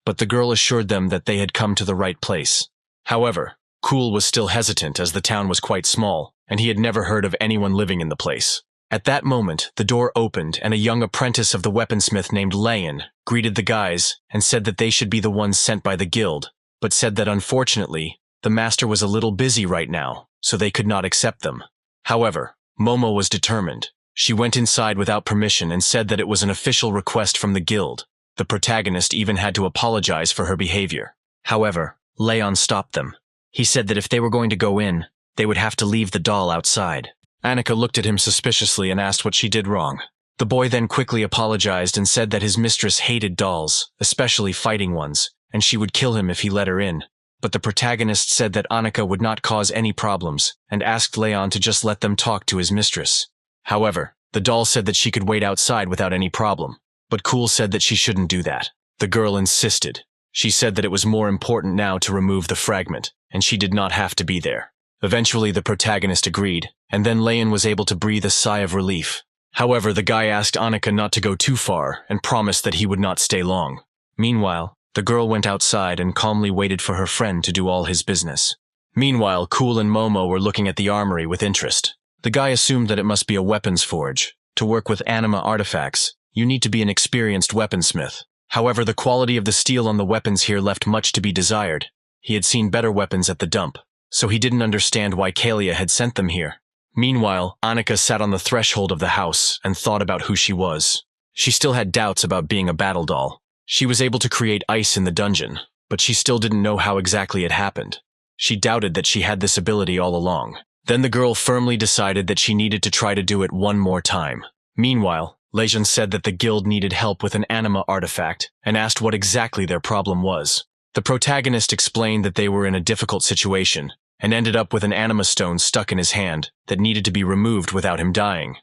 But the girl assured them that they had come to the right place. However, Cool was still hesitant as the town was quite small, and he had never heard of anyone living in the place. At that moment, the door opened and a young apprentice of the weaponsmith named Leon greeted the guys and said that they should be the ones sent by the guild, but said that unfortunately, the master was a little busy right now, so they could not accept them. However, Momo was determined. She went inside without permission and said that it was an official request from the guild. The protagonist even had to apologize for her behavior. However, Leon stopped them. He said that if they were going to go in, they would have to leave the doll outside. Annika looked at him suspiciously and asked what she did wrong. The boy then quickly apologized and said that his mistress hated dolls, especially fighting ones, and she would kill him if he let her in. But the protagonist said that Annika would not cause any problems, and asked Leon to just let them talk to his mistress. However, the doll said that she could wait outside without any problem, but Cool said that she shouldn't do that. The girl insisted. She said that it was more important now to remove the fragment, and she did not have to be there. Eventually, the protagonist agreed, and then Leon was able to breathe a sigh of relief. However, the guy asked Annika not to go too far and promised that he would not stay long. Meanwhile, the girl went outside and calmly waited for her friend to do all his business. Meanwhile, Cool and Momo were looking at the armory with interest. The guy assumed that it must be a weapons forge. To work with anima artifacts, you need to be an experienced weaponsmith. However, the quality of the steel on the weapons here left much to be desired. He had seen better weapons at the dump, so he didn't understand why Kalia had sent them here. Meanwhile, Annika sat on the threshold of the house and thought about who she was. She still had doubts about being a battle doll. She was able to create ice in the dungeon, but she still didn't know how exactly it happened. She doubted that she had this ability all along. Then the girl firmly decided that she needed to try to do it one more time. Meanwhile, Lejeune said that the guild needed help with an anima artifact and asked what exactly their problem was. The protagonist explained that they were in a difficult situation and ended up with an anima stone stuck in his hand that needed to be removed without him dying.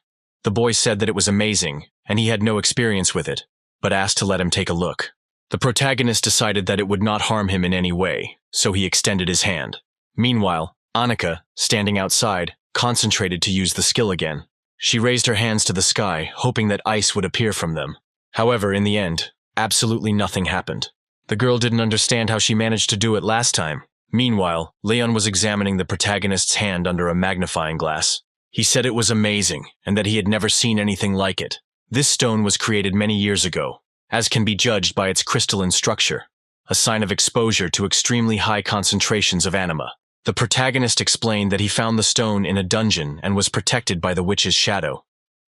The boy said that it was amazing and he had no experience with it, but asked to let him take a look. The protagonist decided that it would not harm him in any way, so he extended his hand. Meanwhile, Annika, standing outside, concentrated to use the skill again. She raised her hands to the sky, hoping that ice would appear from them. However, in the end, absolutely nothing happened. The girl didn't understand how she managed to do it last time. Meanwhile, Leon was examining the protagonist's hand under a magnifying glass. He said it was amazing, and that he had never seen anything like it. This stone was created many years ago, as can be judged by its crystalline structure, a sign of exposure to extremely high concentrations of anima. The protagonist explained that he found the stone in a dungeon and was protected by the witch's shadow,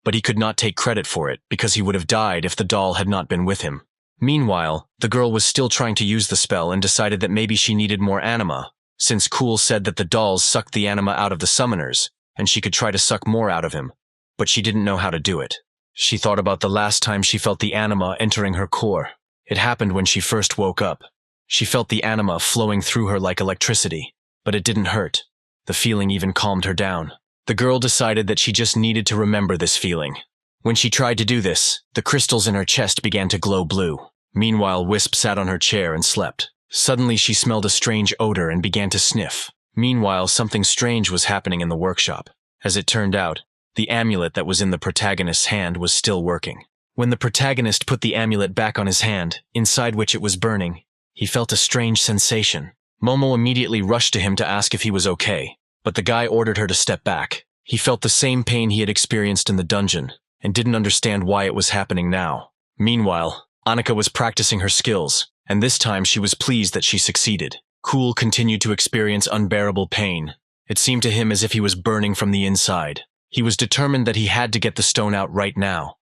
but he could not take credit for it because he would have died if the doll had not been with him. Meanwhile, the girl was still trying to use the spell and decided that maybe she needed more anima, since Cool said that the dolls sucked the anima out of the summoners, and she could try to suck more out of him, but she didn't know how to do it. She thought about the last time she felt the anima entering her core. It happened when she first woke up. She felt the anima flowing through her like electricity, but it didn't hurt. The feeling even calmed her down. The girl decided that she just needed to remember this feeling. When she tried to do this, the crystals in her chest began to glow blue. Meanwhile, Wisp sat on her chair and slept. Suddenly, she smelled a strange odor and began to sniff. Meanwhile, something strange was happening in the workshop. As it turned out, the amulet that was in the protagonist's hand was still working. When the protagonist put the amulet back on his hand, inside which it was burning, he felt a strange sensation. Momo immediately rushed to him to ask if he was okay, but the guy ordered her to step back. He felt the same pain he had experienced in the dungeon, and didn't understand why it was happening now. Meanwhile, Annika was practicing her skills, and this time she was pleased that she succeeded. Cool continued to experience unbearable pain. It seemed to him as if he was burning from the inside. He was determined that he had to get the stone out right now.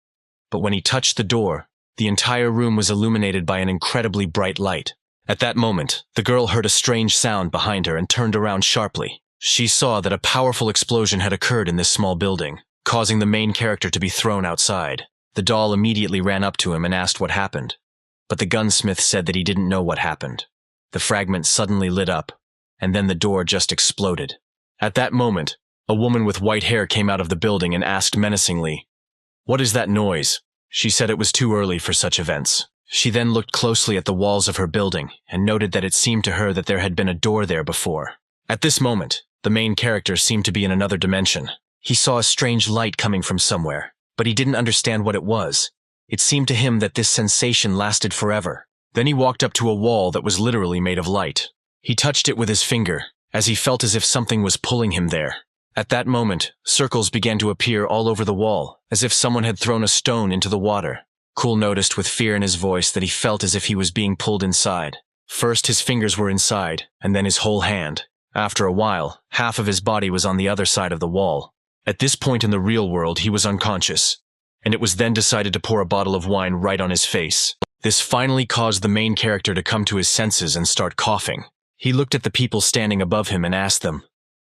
But when he touched the door, the entire room was illuminated by an incredibly bright light. At that moment, the girl heard a strange sound behind her and turned around sharply. She saw that a powerful explosion had occurred in this small building, causing the main character to be thrown outside. The doll immediately ran up to him and asked what happened. But the gunsmith said that he didn't know what happened. The fragment suddenly lit up, and then the door just exploded. At that moment, a woman with white hair came out of the building and asked menacingly, "What is that noise?" She said it was too early for such events. She then looked closely at the walls of her building and noted that it seemed to her that there had been a door there before. At this moment, the main character seemed to be in another dimension. He saw a strange light coming from somewhere, but he didn't understand what it was. It seemed to him that this sensation lasted forever. Then he walked up to a wall that was literally made of light. He touched it with his finger, as he felt as if something was pulling him there. At that moment, circles began to appear all over the wall, as if someone had thrown a stone into the water. Cool noticed with fear in his voice that he felt as if he was being pulled inside. First his fingers were inside, and then his whole hand. After a while, half of his body was on the other side of the wall. At this point in the real world, he was unconscious, and it was then decided to pour a bottle of wine right on his face. This finally caused the main character to come to his senses and start coughing. He looked at the people standing above him and asked them,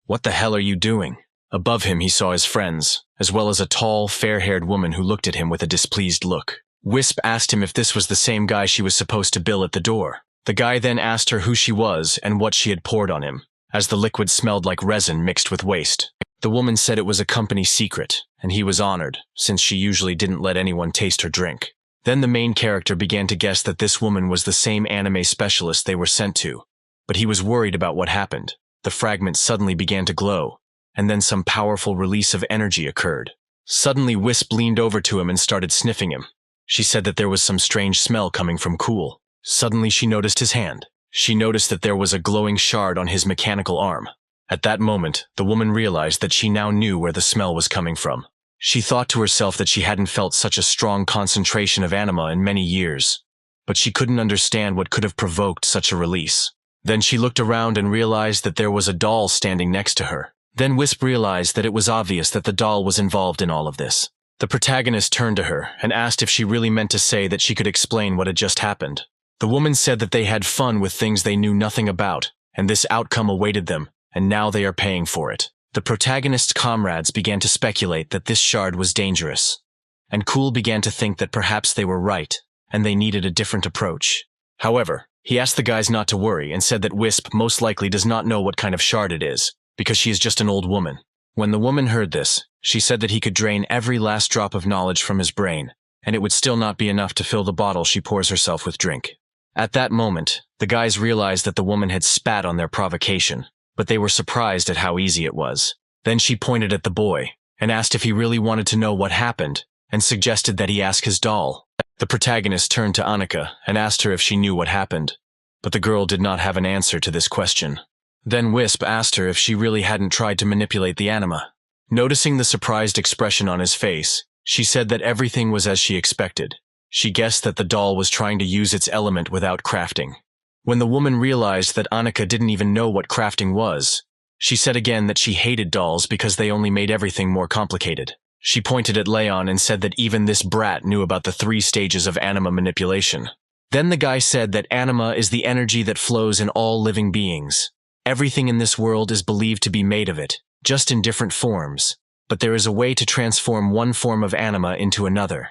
"What the hell are you doing?" Above him he saw his friends, as well as a tall, fair-haired woman who looked at him with a displeased look. Wisp asked him if this was the same guy she was supposed to bill at the door. The guy then asked her who she was and what she had poured on him, as the liquid smelled like resin mixed with waste. The woman said it was a company secret, and he was honored, since she usually didn't let anyone taste her drink. Then the main character began to guess that this woman was the same anime specialist they were sent to, but he was worried about what happened. The fragment suddenly began to glow, and then some powerful release of energy occurred. Suddenly Wisp leaned over to him and started sniffing him. She said that there was some strange smell coming from Cool. Suddenly she noticed his hand. She noticed that there was a glowing shard on his mechanical arm. At that moment, the woman realized that she now knew where the smell was coming from. She thought to herself that she hadn't felt such a strong concentration of anima in many years, but she couldn't understand what could have provoked such a release. Then she looked around and realized that there was a doll standing next to her. Then Wisp realized that it was obvious that the doll was involved in all of this. The protagonist turned to her and asked if she really meant to say that she could explain what had just happened. The woman said that they had fun with things they knew nothing about, and this outcome awaited them, and now they are paying for it. The protagonist's comrades began to speculate that this shard was dangerous, and Cool began to think that perhaps they were right, and they needed a different approach. However, he asked the guys not to worry and said that Wisp most likely does not know what kind of shard it is, because she is just an old woman. When the woman heard this, she said that he could drain every last drop of knowledge from his brain, and it would still not be enough to fill the bottle she pours herself with drink. At that moment, the guys realized that the woman had spat on their provocation, but they were surprised at how easy it was. Then she pointed at the boy, and asked if he really wanted to know what happened, and suggested that he ask his doll. The protagonist turned to Annika and asked her if she knew what happened, but the girl did not have an answer to this question. Then Wisp asked her if she really hadn't tried to manipulate the anima. Noticing the surprised expression on his face, she said that everything was as she expected. She guessed that the doll was trying to use its element without crafting. When the woman realized that Annika didn't even know what crafting was, she said again that she hated dolls because they only made everything more complicated. She pointed at Leon and said that even this brat knew about the 3 stages of anima manipulation. Then the guy said that anima is the energy that flows in all living beings. Everything in this world is believed to be made of it, just in different forms, but there is a way to transform one form of anima into another.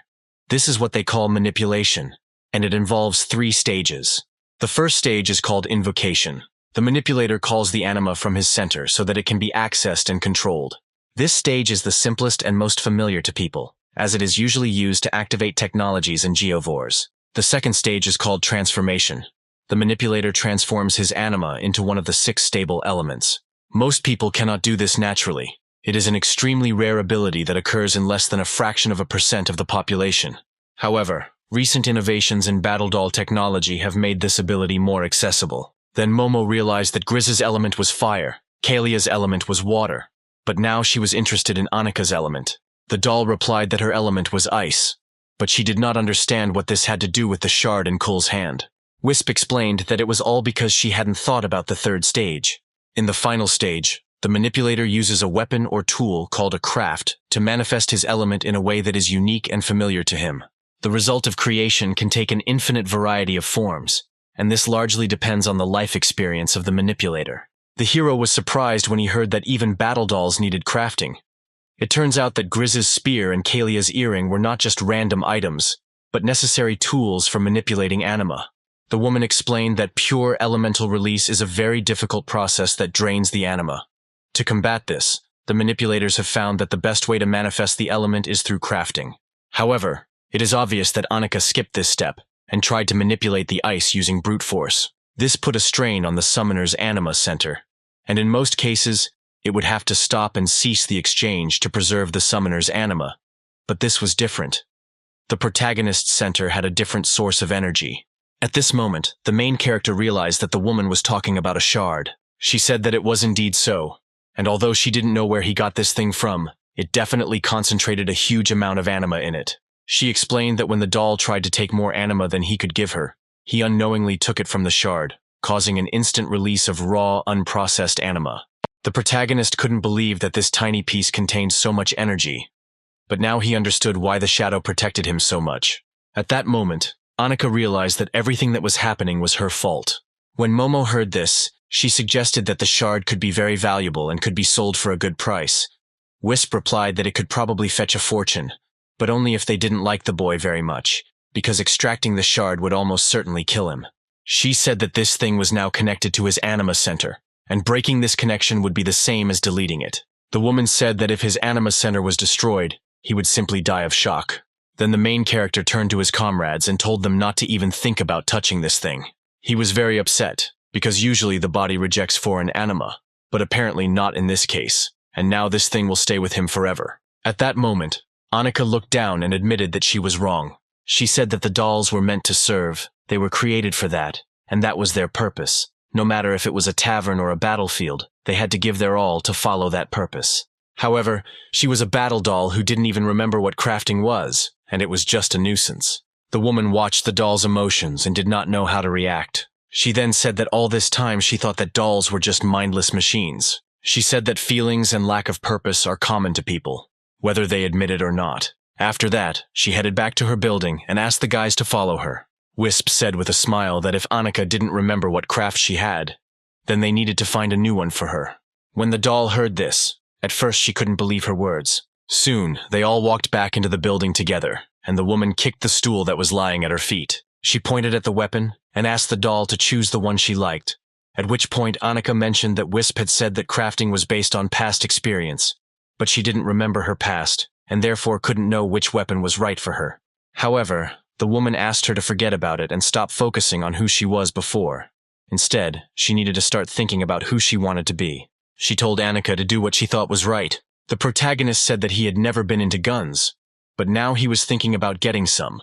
This is what they call manipulation, and it involves 3 stages. The first stage is called invocation. The manipulator calls the anima from his center so that it can be accessed and controlled. This stage is the simplest and most familiar to people, as it is usually used to activate technologies and geovores. The second stage is called transformation. The manipulator transforms his anima into one of the 6 stable elements. Most people cannot do this naturally. It is an extremely rare ability that occurs in less than a fraction of a percent of the population. However, recent innovations in battle doll technology have made this ability more accessible. Then Momo realized that Grizz's element was fire, Kalia's element was water, but now she was interested in Annika's element. The doll replied that her element was ice, but she did not understand what this had to do with the shard in Kul's hand. Wisp explained that it was all because she hadn't thought about the third stage. In the final stage, the manipulator uses a weapon or tool called a craft to manifest his element in a way that is unique and familiar to him. The result of creation can take an infinite variety of forms, and this largely depends on the life experience of the manipulator. The hero was surprised when he heard that even battle dolls needed crafting. It turns out that Grizz's spear and Kalia's earring were not just random items, but necessary tools for manipulating anima. The woman explained that pure elemental release is a very difficult process that drains the anima. To combat this, the manipulators have found that the best way to manifest the element is through crafting. However, it is obvious that Annika skipped this step and tried to manipulate the ice using brute force. This put a strain on the summoner's anima center, and in most cases, it would have to stop and cease the exchange to preserve the summoner's anima. But this was different. The protagonist's center had a different source of energy. At this moment, the main character realized that the woman was talking about a shard. She said that it was indeed so, and although she didn't know where he got this thing from, it definitely concentrated a huge amount of anima in it. She explained that when the doll tried to take more anima than he could give her, he unknowingly took it from the shard, causing an instant release of raw, unprocessed anima. The protagonist couldn't believe that this tiny piece contained so much energy, but now he understood why the shadow protected him so much. At that moment, Annika realized that everything that was happening was her fault. When Momo heard this, she suggested that the shard could be very valuable and could be sold for a good price. Wisp replied that it could probably fetch a fortune, but only if they didn't like the boy very much, because extracting the shard would almost certainly kill him. She said that this thing was now connected to his anima center, and breaking this connection would be the same as deleting it. The woman said that if his anima center was destroyed, he would simply die of shock. Then the main character turned to his comrades and told them not to even think about touching this thing. He was very upset, because usually the body rejects foreign anima, but apparently not in this case, and now this thing will stay with him forever. At that moment, Annika looked down and admitted that she was wrong. She said that the dolls were meant to serve, they were created for that, and that was their purpose. No matter if it was a tavern or a battlefield, they had to give their all to follow that purpose. However, she was a battle doll who didn't even remember what crafting was, and it was just a nuisance. The woman watched the doll's emotions and did not know how to react. She then said that all this time she thought that dolls were just mindless machines. She said that feelings and lack of purpose are common to people, whether they admit it or not. After that, she headed back to her building and asked the guys to follow her. Wisp said with a smile that if Annika didn't remember what craft she had, then they needed to find a new one for her. When the doll heard this, at first she couldn't believe her words. Soon, they all walked back into the building together, and the woman kicked the stool that was lying at her feet. She pointed at the weapon and asked the doll to choose the one she liked, at which point Annika mentioned that Wisp had said that crafting was based on past experience, but she didn't remember her past, and therefore couldn't know which weapon was right for her. However, the woman asked her to forget about it and stop focusing on who she was before. Instead, she needed to start thinking about who she wanted to be. She told Annika to do what she thought was right. The protagonist said that he had never been into guns, but now he was thinking about getting some,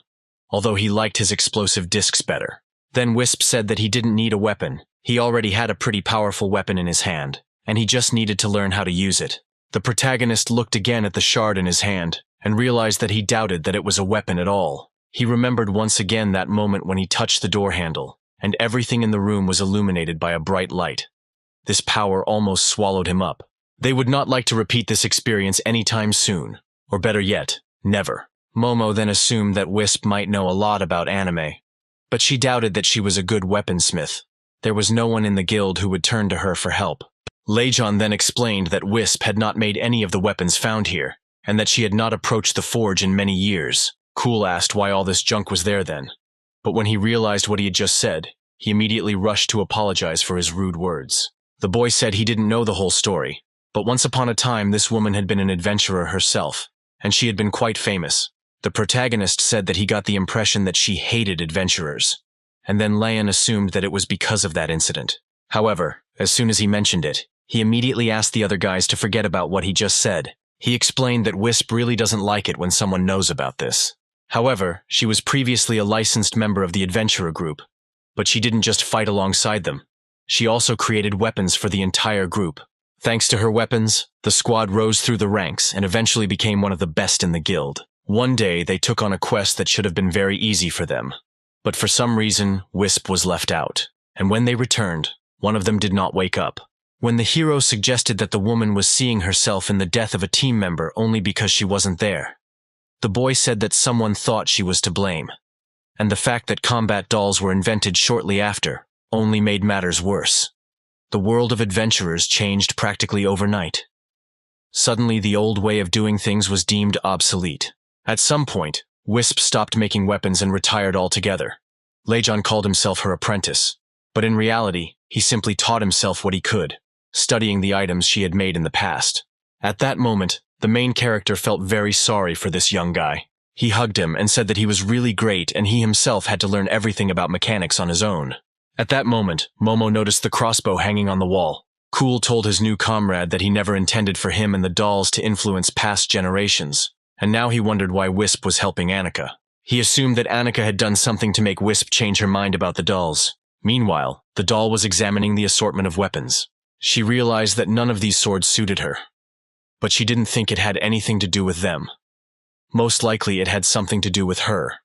although he liked his explosive discs better. Then Wisp said that he didn't need a weapon. He already had a pretty powerful weapon in his hand, and he just needed to learn how to use it. The protagonist looked again at the shard in his hand and realized that he doubted that it was a weapon at all. He remembered once again that moment when he touched the door handle, and everything in the room was illuminated by a bright light. This power almost swallowed him up. They would not like to repeat this experience anytime soon, or better yet, never. Momo then assumed that Wisp might know a lot about anime, but she doubted that she was a good weaponsmith. There was no one in the guild who would turn to her for help. Leijon then explained that Wisp had not made any of the weapons found here, and that she had not approached the forge in many years. Cool asked why all this junk was there then, but when he realized what he had just said, he immediately rushed to apologize for his rude words. The boy said he didn't know the whole story, but once upon a time this woman had been an adventurer herself, and she had been quite famous. The protagonist said that he got the impression that she hated adventurers, and then Leon assumed that it was because of that incident. However, as soon as he mentioned it, he immediately asked the other guys to forget about what he just said. He explained that Wisp really doesn't like it when someone knows about this. However, she was previously a licensed member of the adventurer group, but she didn't just fight alongside them. She also created weapons for the entire group. Thanks to her weapons, the squad rose through the ranks and eventually became one of the best in the guild. One day, they took on a quest that should have been very easy for them. But for some reason, Wisp was left out. And when they returned, one of them did not wake up. When the hero suggested that the woman was seeing herself in the death of a team member only because she wasn't there, the boy said that someone thought she was to blame. And the fact that combat dolls were invented shortly after only made matters worse. The world of adventurers changed practically overnight. Suddenly, the old way of doing things was deemed obsolete. At some point, Wisp stopped making weapons and retired altogether. Lejon called himself her apprentice, but in reality, he simply taught himself what he could, studying the items she had made in the past. At that moment, the main character felt very sorry for this young guy. He hugged him and said that he was really great and he himself had to learn everything about mechanics on his own. At that moment, Momo noticed the crossbow hanging on the wall. Cool told his new comrade that he never intended for him and the dolls to influence past generations, and now he wondered why Wisp was helping Annika. He assumed that Annika had done something to make Wisp change her mind about the dolls. Meanwhile, the doll was examining the assortment of weapons. She realized that none of these swords suited her, but she didn't think it had anything to do with them. Most likely it had something to do with her,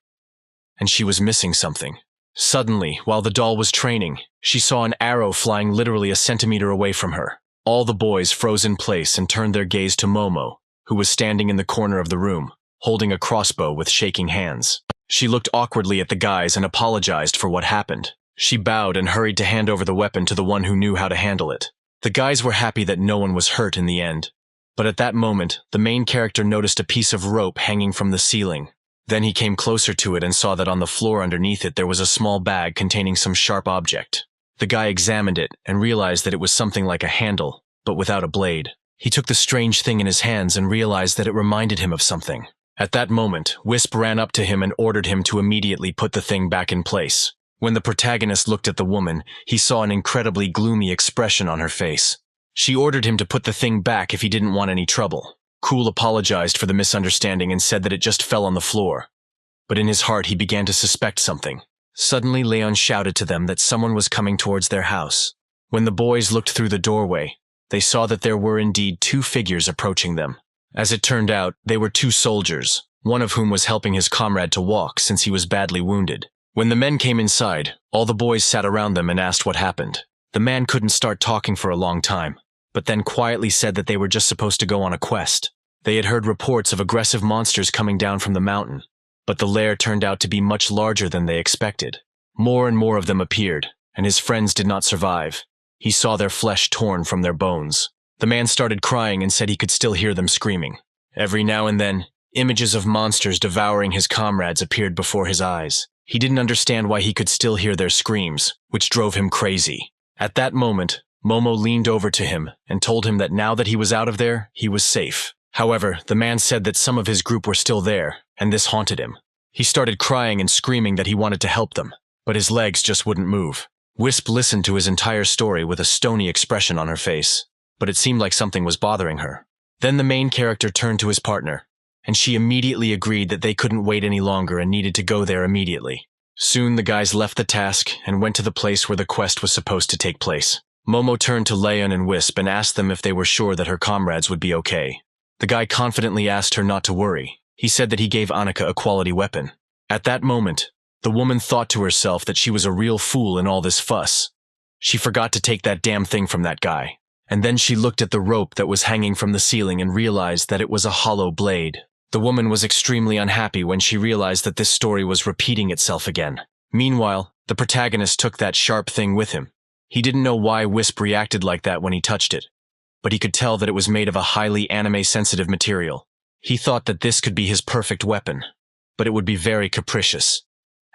and she was missing something. Suddenly, while the doll was training, she saw an arrow flying literally a centimeter away from her. All the boys froze in place and turned their gaze to Momo, who was standing in the corner of the room, holding a crossbow with shaking hands. She looked awkwardly at the guys and apologized for what happened. She bowed and hurried to hand over the weapon to the one who knew how to handle it. The guys were happy that no one was hurt in the end. But at that moment, the main character noticed a piece of rope hanging from the ceiling. Then he came closer to it and saw that on the floor underneath it there was a small bag containing some sharp object. The guy examined it and realized that it was something like a handle, but without a blade. He took the strange thing in his hands and realized that it reminded him of something. At that moment, Wisp ran up to him and ordered him to immediately put the thing back in place. When the protagonist looked at the woman, he saw an incredibly gloomy expression on her face. She ordered him to put the thing back if he didn't want any trouble. Cool apologized for the misunderstanding and said that it just fell on the floor. But in his heart he began to suspect something. Suddenly Leon shouted to them that someone was coming towards their house. When the boys looked through the doorway, they saw that there were indeed two figures approaching them. As it turned out, they were two soldiers, one of whom was helping his comrade to walk since he was badly wounded. When the men came inside, all the boys sat around them and asked what happened. The man couldn't start talking for a long time, but then quietly said that they were just supposed to go on a quest. They had heard reports of aggressive monsters coming down from the mountain, but the lair turned out to be much larger than they expected. More and more of them appeared, and his friends did not survive. He saw their flesh torn from their bones. The man started crying and said he could still hear them screaming. Every now and then, images of monsters devouring his comrades appeared before his eyes. He didn't understand why he could still hear their screams, which drove him crazy. At that moment, Momo leaned over to him and told him that now that he was out of there, he was safe. However, the man said that some of his group were still there, and this haunted him. He started crying and screaming that he wanted to help them, but his legs just wouldn't move. Wisp listened to his entire story with a stony expression on her face, but it seemed like something was bothering her. Then the main character turned to his partner, and she immediately agreed that they couldn't wait any longer and needed to go there immediately. Soon the guys left the task and went to the place where the quest was supposed to take place. Momo turned to Leon and Wisp and asked them if they were sure that her comrades would be okay. The guy confidently asked her not to worry. He said that he gave Annika a quality weapon. At that moment, the woman thought to herself that she was a real fool in all this fuss. She forgot to take that damn thing from that guy. And then she looked at the rope that was hanging from the ceiling and realized that it was a hollow blade. The woman was extremely unhappy when she realized that this story was repeating itself again. Meanwhile, the protagonist took that sharp thing with him. He didn't know why Wisp reacted like that when he touched it, but he could tell that it was made of a highly anime-sensitive material. He thought that this could be his perfect weapon, but it would be very capricious,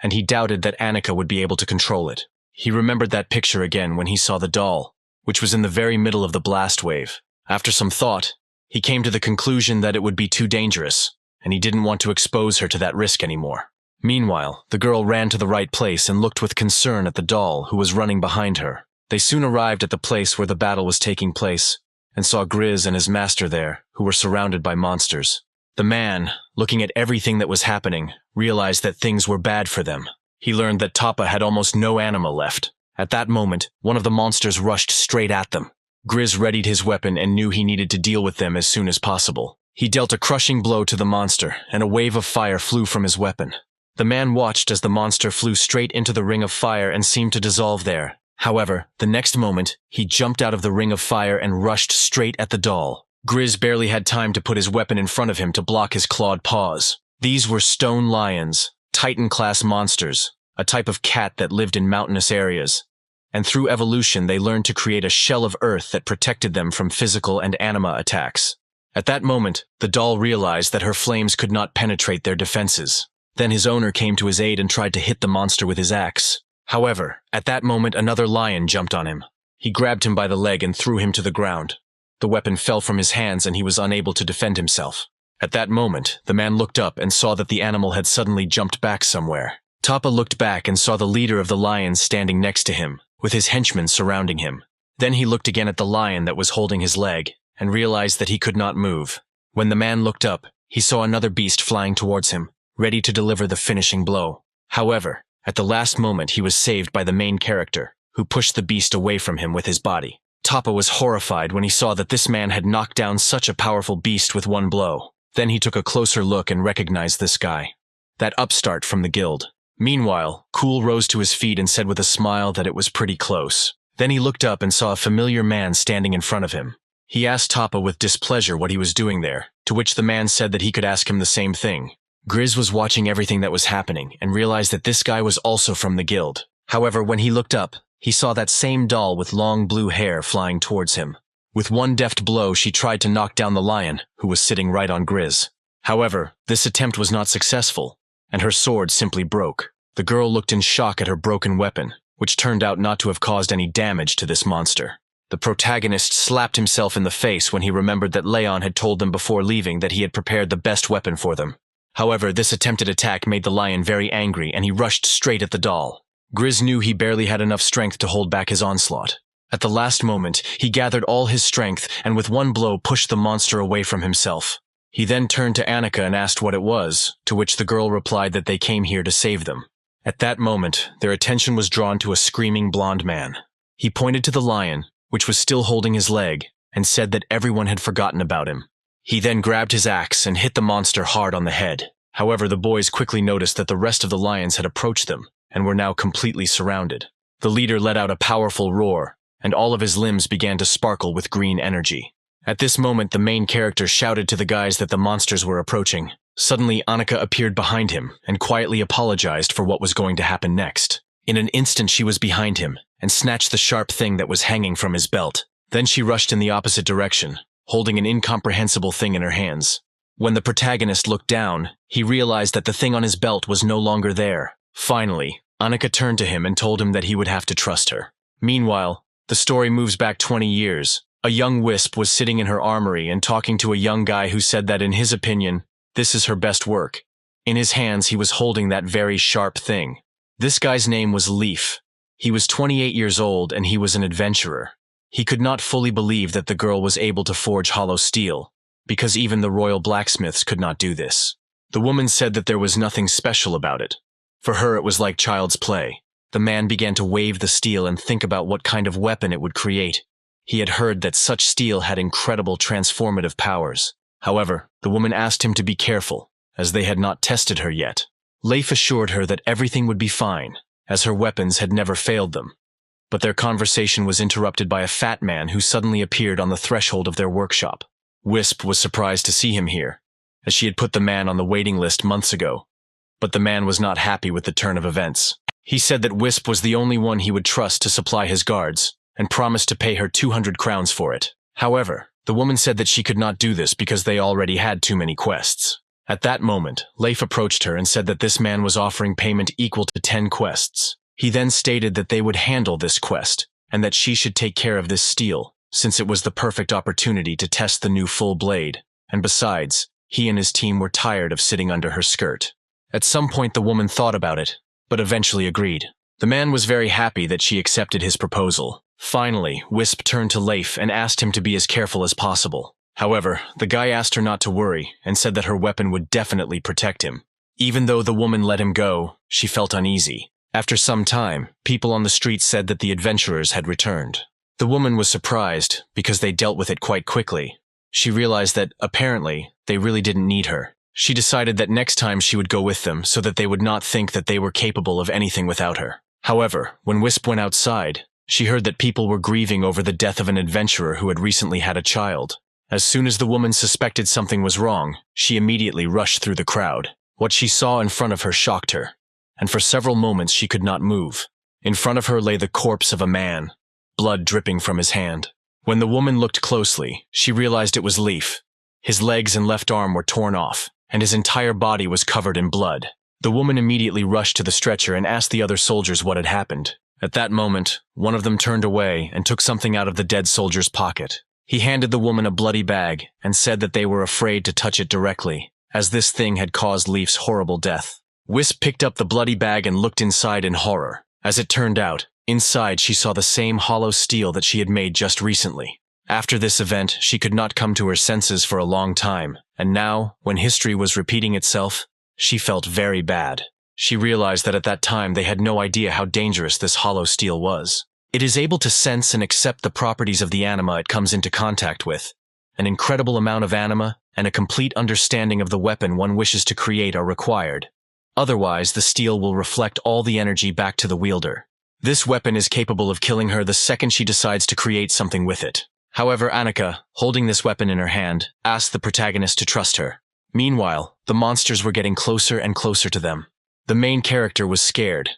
and he doubted that Annika would be able to control it. He remembered that picture again when he saw the doll, which was in the very middle of the blast wave. After some thought, he came to the conclusion that it would be too dangerous, and he didn't want to expose her to that risk anymore. Meanwhile, the girl ran to the right place and looked with concern at the doll who was running behind her. They soon arrived at the place where the battle was taking place, and saw Grizz and his master there, who were surrounded by monsters. The man, looking at everything that was happening, realized that things were bad for them. He learned that Toppa had almost no anima left, At that moment, one of the monsters rushed straight at them. Grizz readied his weapon and knew he needed to deal with them as soon as possible. He dealt a crushing blow to the monster, and a wave of fire flew from his weapon. The man watched as the monster flew straight into the ring of fire and seemed to dissolve there. However, the next moment, he jumped out of the ring of fire and rushed straight at the doll. Grizz barely had time to put his weapon in front of him to block his clawed paws. These were stone lions, Titan-class monsters, a type of cat that lived in mountainous areas. And through evolution, they learned to create a shell of earth that protected them from physical and anima attacks. At that moment, the doll realized that her flames could not penetrate their defenses. Then his owner came to his aid and tried to hit the monster with his axe. However, at that moment another lion jumped on him. He grabbed him by the leg and threw him to the ground. The weapon fell from his hands and he was unable to defend himself. At that moment, the man looked up and saw that the animal had suddenly jumped back somewhere. Tapa looked back and saw the leader of the lions standing next to him, with his henchmen surrounding him. Then he looked again at the lion that was holding his leg, and realized that he could not move. When the man looked up, he saw another beast flying towards him, ready to deliver the finishing blow. However, at the last moment he was saved by the main character, who pushed the beast away from him with his body. Tapa was horrified when he saw that this man had knocked down such a powerful beast with one blow. Then he took a closer look and recognized this guy, that upstart from the guild. Meanwhile, Cool rose to his feet and said with a smile that it was pretty close. Then he looked up and saw a familiar man standing in front of him. He asked Tapa with displeasure what he was doing there, to which the man said that he could ask him the same thing. Grizz was watching everything that was happening and realized that this guy was also from the guild. However, when he looked up, he saw that same doll with long blue hair flying towards him. With one deft blow, she tried to knock down the lion, who was sitting right on Grizz. However, this attempt was not successful, and her sword simply broke. The girl looked in shock at her broken weapon, which turned out not to have caused any damage to this monster. The protagonist slapped himself in the face when he remembered that Leon had told them before leaving that he had prepared the best weapon for them. However, this attempted attack made the lion very angry and he rushed straight at the doll. Grizz knew he barely had enough strength to hold back his onslaught. At the last moment, he gathered all his strength and with one blow pushed the monster away from himself. He then turned to Annika and asked what it was, to which the girl replied that they came here to save them. At that moment, their attention was drawn to a screaming blonde man. He pointed to the lion, which was still holding his leg, and said that everyone had forgotten about him. He then grabbed his axe and hit the monster hard on the head. However, the boys quickly noticed that the rest of the lions had approached them and were now completely surrounded. The leader let out a powerful roar, and all of his limbs began to sparkle with green energy. At this moment, the main character shouted to the guys that the monsters were approaching. Suddenly, Annika appeared behind him and quietly apologized for what was going to happen next. In an instant, she was behind him and snatched the sharp thing that was hanging from his belt. Then she rushed in the opposite direction, holding an incomprehensible thing in her hands. When the protagonist looked down, he realized that the thing on his belt was no longer there. Finally, Annika turned to him and told him that he would have to trust her. Meanwhile, the story moves back 20 years. A young wisp was sitting in her armory and talking to a young guy who said that in his opinion, this is her best work. In his hands, he was holding that very sharp thing. This guy's name was Leaf. He was 28 years old and he was an adventurer. He could not fully believe that the girl was able to forge hollow steel, because even the royal blacksmiths could not do this. The woman said that there was nothing special about it. For her, it was like child's play. The man began to wave the steel and think about what kind of weapon it would create. He had heard that such steel had incredible transformative powers. However, the woman asked him to be careful, as they had not tested her yet. Leif assured her that everything would be fine, as her weapons had never failed them. But their conversation was interrupted by a fat man who suddenly appeared on the threshold of their workshop. Wisp was surprised to see him here, as she had put the man on the waiting list months ago. But the man was not happy with the turn of events. He said that Wisp was the only one he would trust to supply his guards, and promised to pay her 200 crowns for it. However, the woman said that she could not do this because they already had too many quests. At that moment, Leif approached her and said that this man was offering payment equal to 10 quests. He then stated that they would handle this quest, and that she should take care of this steel, since it was the perfect opportunity to test the new full blade, and besides, he and his team were tired of sitting under her skirt. At some point the woman thought about it, but eventually agreed. The man was very happy that she accepted his proposal. Finally, Wisp turned to Leif and asked him to be as careful as possible. However, the guy asked her not to worry and said that her weapon would definitely protect him. Even though the woman let him go, she felt uneasy, After some time, people on the street said that the adventurers had returned. The woman was surprised because they dealt with it quite quickly. She realized that, apparently, they really didn't need her. She decided that next time she would go with them so that they would not think that they were capable of anything without her. However, when Wisp went outside, she heard that people were grieving over the death of an adventurer who had recently had a child. As soon as the woman suspected something was wrong, she immediately rushed through the crowd. What she saw in front of her shocked her, and for several moments she could not move. In front of her lay the corpse of a man, blood dripping from his hand. When the woman looked closely, she realized it was Leaf. His legs and left arm were torn off, and his entire body was covered in blood. The woman immediately rushed to the stretcher and asked the other soldiers what had happened. At that moment, one of them turned away and took something out of the dead soldier's pocket. He handed the woman a bloody bag and said that they were afraid to touch it directly, as this thing had caused Leaf's horrible death. Wisp picked up the bloody bag and looked inside in horror. As it turned out, inside she saw the same hollow steel that she had made just recently. After this event, she could not come to her senses for a long time, and now, when history was repeating itself, she felt very bad. She realized that at that time they had no idea how dangerous this hollow steel was. It is able to sense and accept the properties of the anima it comes into contact with. An incredible amount of anima and a complete understanding of the weapon one wishes to create are required. Otherwise, the steel will reflect all the energy back to the wielder. This weapon is capable of killing her the second she decides to create something with it. However, Annika, holding this weapon in her hand, asked the protagonist to trust her. Meanwhile, the monsters were getting closer and closer to them. The main character was scared.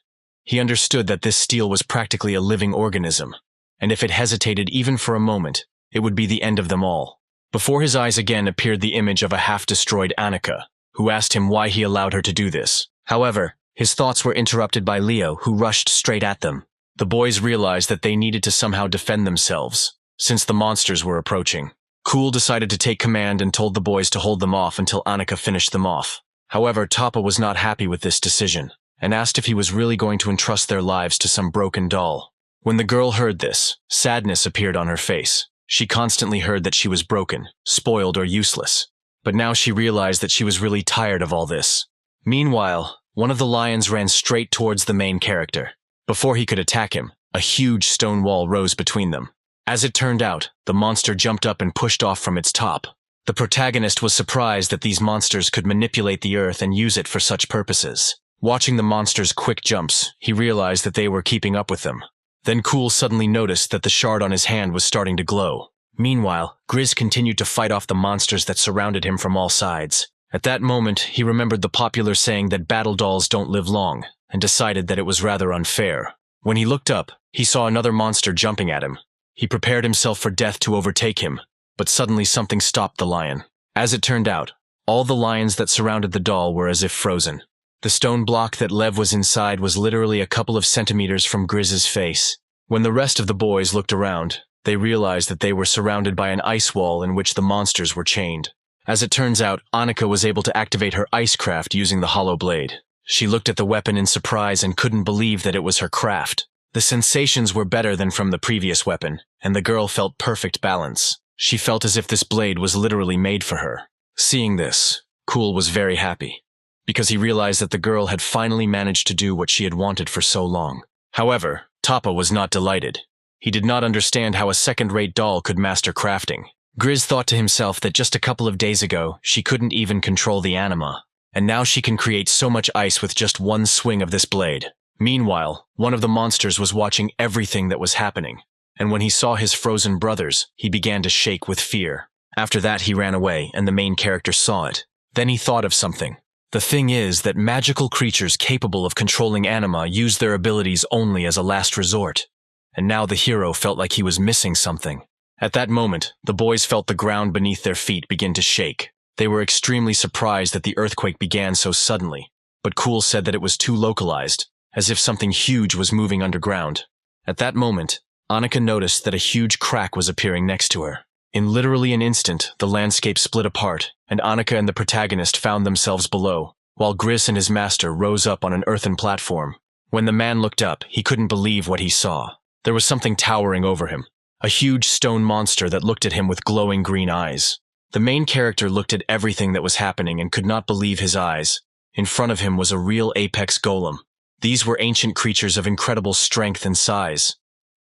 He understood that this steel was practically a living organism, and if it hesitated even for a moment, it would be the end of them all. Before his eyes again appeared the image of a half-destroyed Annika, who asked him why he allowed her to do this. However, his thoughts were interrupted by Leo, who rushed straight at them. The boys realized that they needed to somehow defend themselves, since the monsters were approaching. Cool decided to take command and told the boys to hold them off until Annika finished them off. However, Toppa was not happy with this decision, and asked if he was really going to entrust their lives to some broken doll. When the girl heard this, sadness appeared on her face. She constantly heard that she was broken, spoiled, or useless. But now she realized that she was really tired of all this. Meanwhile, one of the lions ran straight towards the main character. Before he could attack him, a huge stone wall rose between them. As it turned out, the monster jumped up and pushed off from its top. The protagonist was surprised that these monsters could manipulate the earth and use it for such purposes. Watching the monster's quick jumps, he realized that they were keeping up with them. Then Cool suddenly noticed that the shard on his hand was starting to glow. Meanwhile, Grizz continued to fight off the monsters that surrounded him from all sides. At that moment, he remembered the popular saying that battle dolls don't live long, and decided that it was rather unfair. When he looked up, he saw another monster jumping at him. He prepared himself for death to overtake him, but suddenly something stopped the lion. As it turned out, all the lions that surrounded the doll were as if frozen. The stone block that Lev was inside was literally a couple of centimeters from Grizz's face. When the rest of the boys looked around, they realized that they were surrounded by an ice wall in which the monsters were chained. As it turns out, Annika was able to activate her ice craft using the hollow blade. She looked at the weapon in surprise and couldn't believe that it was her craft. The sensations were better than from the previous weapon, and the girl felt perfect balance. She felt as if this blade was literally made for her. Seeing this, Cool was very happy, because he realized that the girl had finally managed to do what she had wanted for so long. However, Toppa was not delighted. He did not understand how a second-rate doll could master crafting. Grizz thought to himself that just a couple of days ago, she couldn't even control the anima, and now she can create so much ice with just one swing of this blade. Meanwhile, one of the monsters was watching everything that was happening, and when he saw his frozen brothers, he began to shake with fear. After that, he ran away, and the main character saw it. Then he thought of something. The thing is that magical creatures capable of controlling anima use their abilities only as a last resort, and now the hero felt like he was missing something. At that moment, the boys felt the ground beneath their feet begin to shake. They were extremely surprised that the earthquake began so suddenly, but Cool said that it was too localized, as if something huge was moving underground. At that moment, Annika noticed that a huge crack was appearing next to her. In literally an instant, the landscape split apart, and Annika and the protagonist found themselves below, while Grizz and his master rose up on an earthen platform. When the man looked up, he couldn't believe what he saw. There was something towering over him, a huge stone monster that looked at him with glowing green eyes. The main character looked at everything that was happening and could not believe his eyes. In front of him was a real apex golem. These were ancient creatures of incredible strength and size.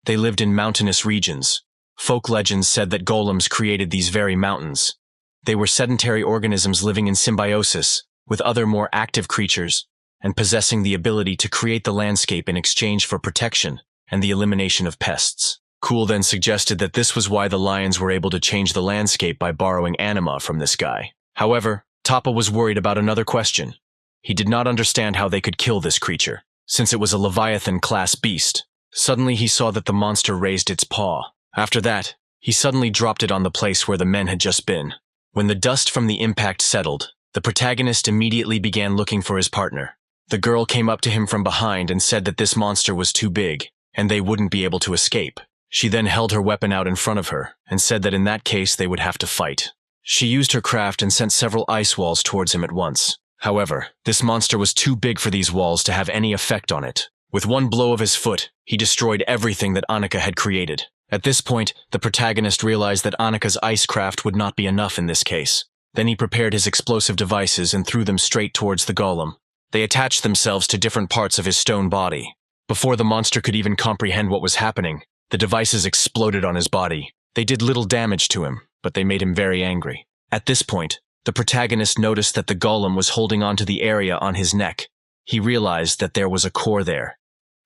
They lived in mountainous regions. Folk legends said that golems created these very mountains. They were sedentary organisms living in symbiosis with other more active creatures and possessing the ability to create the landscape in exchange for protection and the elimination of pests. Cool then suggested that this was why the lions were able to change the landscape by borrowing anima from this guy. However, Tapa was worried about another question. He did not understand how they could kill this creature, since it was a Leviathan-class beast. Suddenly he saw that the monster raised its paw. After that, he suddenly dropped it on the place where the men had just been. When the dust from the impact settled, the protagonist immediately began looking for his partner. The girl came up to him from behind and said that this monster was too big, and they wouldn't be able to escape. She then held her weapon out in front of her and said that in that case they would have to fight. She used her craft and sent several ice walls towards him at once. However, this monster was too big for these walls to have any effect on it. With one blow of his foot, he destroyed everything that Annika had created. At this point, the protagonist realized that Annika's ice craft would not be enough in this case. Then he prepared his explosive devices and threw them straight towards the golem. They attached themselves to different parts of his stone body. Before the monster could even comprehend what was happening, the devices exploded on his body. They did little damage to him, but they made him very angry. At this point, the protagonist noticed that the golem was holding onto the area on his neck. He realized that there was a core there,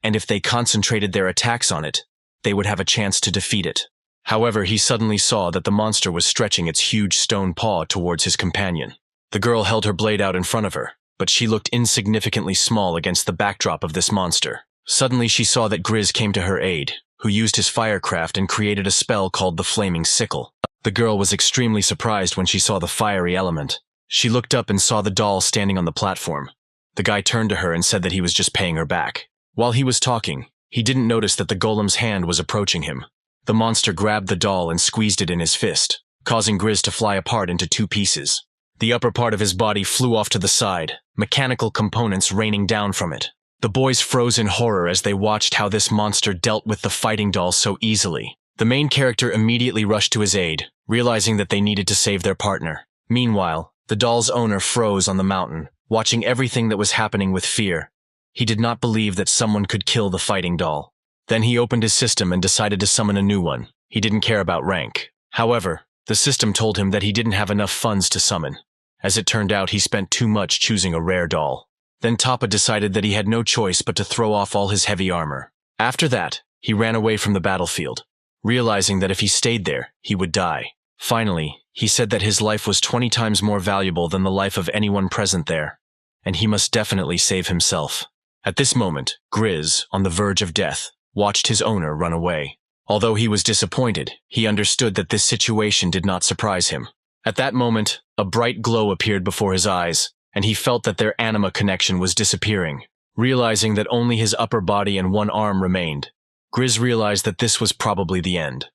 and if they concentrated their attacks on it, they would have a chance to defeat it. However, he suddenly saw that the monster was stretching its huge stone paw towards his companion. The girl held her blade out in front of her, but she looked insignificantly small against the backdrop of this monster. Suddenly she saw that Grizz came to her aid, who used his firecraft and created a spell called the Flaming Sickle. The girl was extremely surprised when she saw the fiery element. She looked up and saw the doll standing on the platform. The guy turned to her and said that he was just paying her back. While he was talking, he didn't notice that the golem's hand was approaching him. The monster grabbed the doll and squeezed it in his fist, causing Grizz to fly apart into two pieces. The upper part of his body flew off to the side, mechanical components raining down from it. The boys froze in horror as they watched how this monster dealt with the fighting doll so easily. The main character immediately rushed to his aid, realizing that they needed to save their partner. Meanwhile, the doll's owner froze on the mountain, watching everything that was happening with fear. He did not believe that someone could kill the fighting doll. Then he opened his system and decided to summon a new one. He didn't care about rank. However, the system told him that he didn't have enough funds to summon. As it turned out, he spent too much choosing a rare doll. Then Tapa decided that he had no choice but to throw off all his heavy armor. After that, he ran away from the battlefield, realizing that if he stayed there, he would die. Finally, he said that his life was 20 times more valuable than the life of anyone present there, and he must definitely save himself. At this moment, Grizz, on the verge of death, watched his owner run away. Although he was disappointed, he understood that this situation did not surprise him. At that moment, a bright glow appeared before his eyes, and he felt that their anima connection was disappearing. Realizing that only his upper body and one arm remained, Grizz realized that this was probably the end.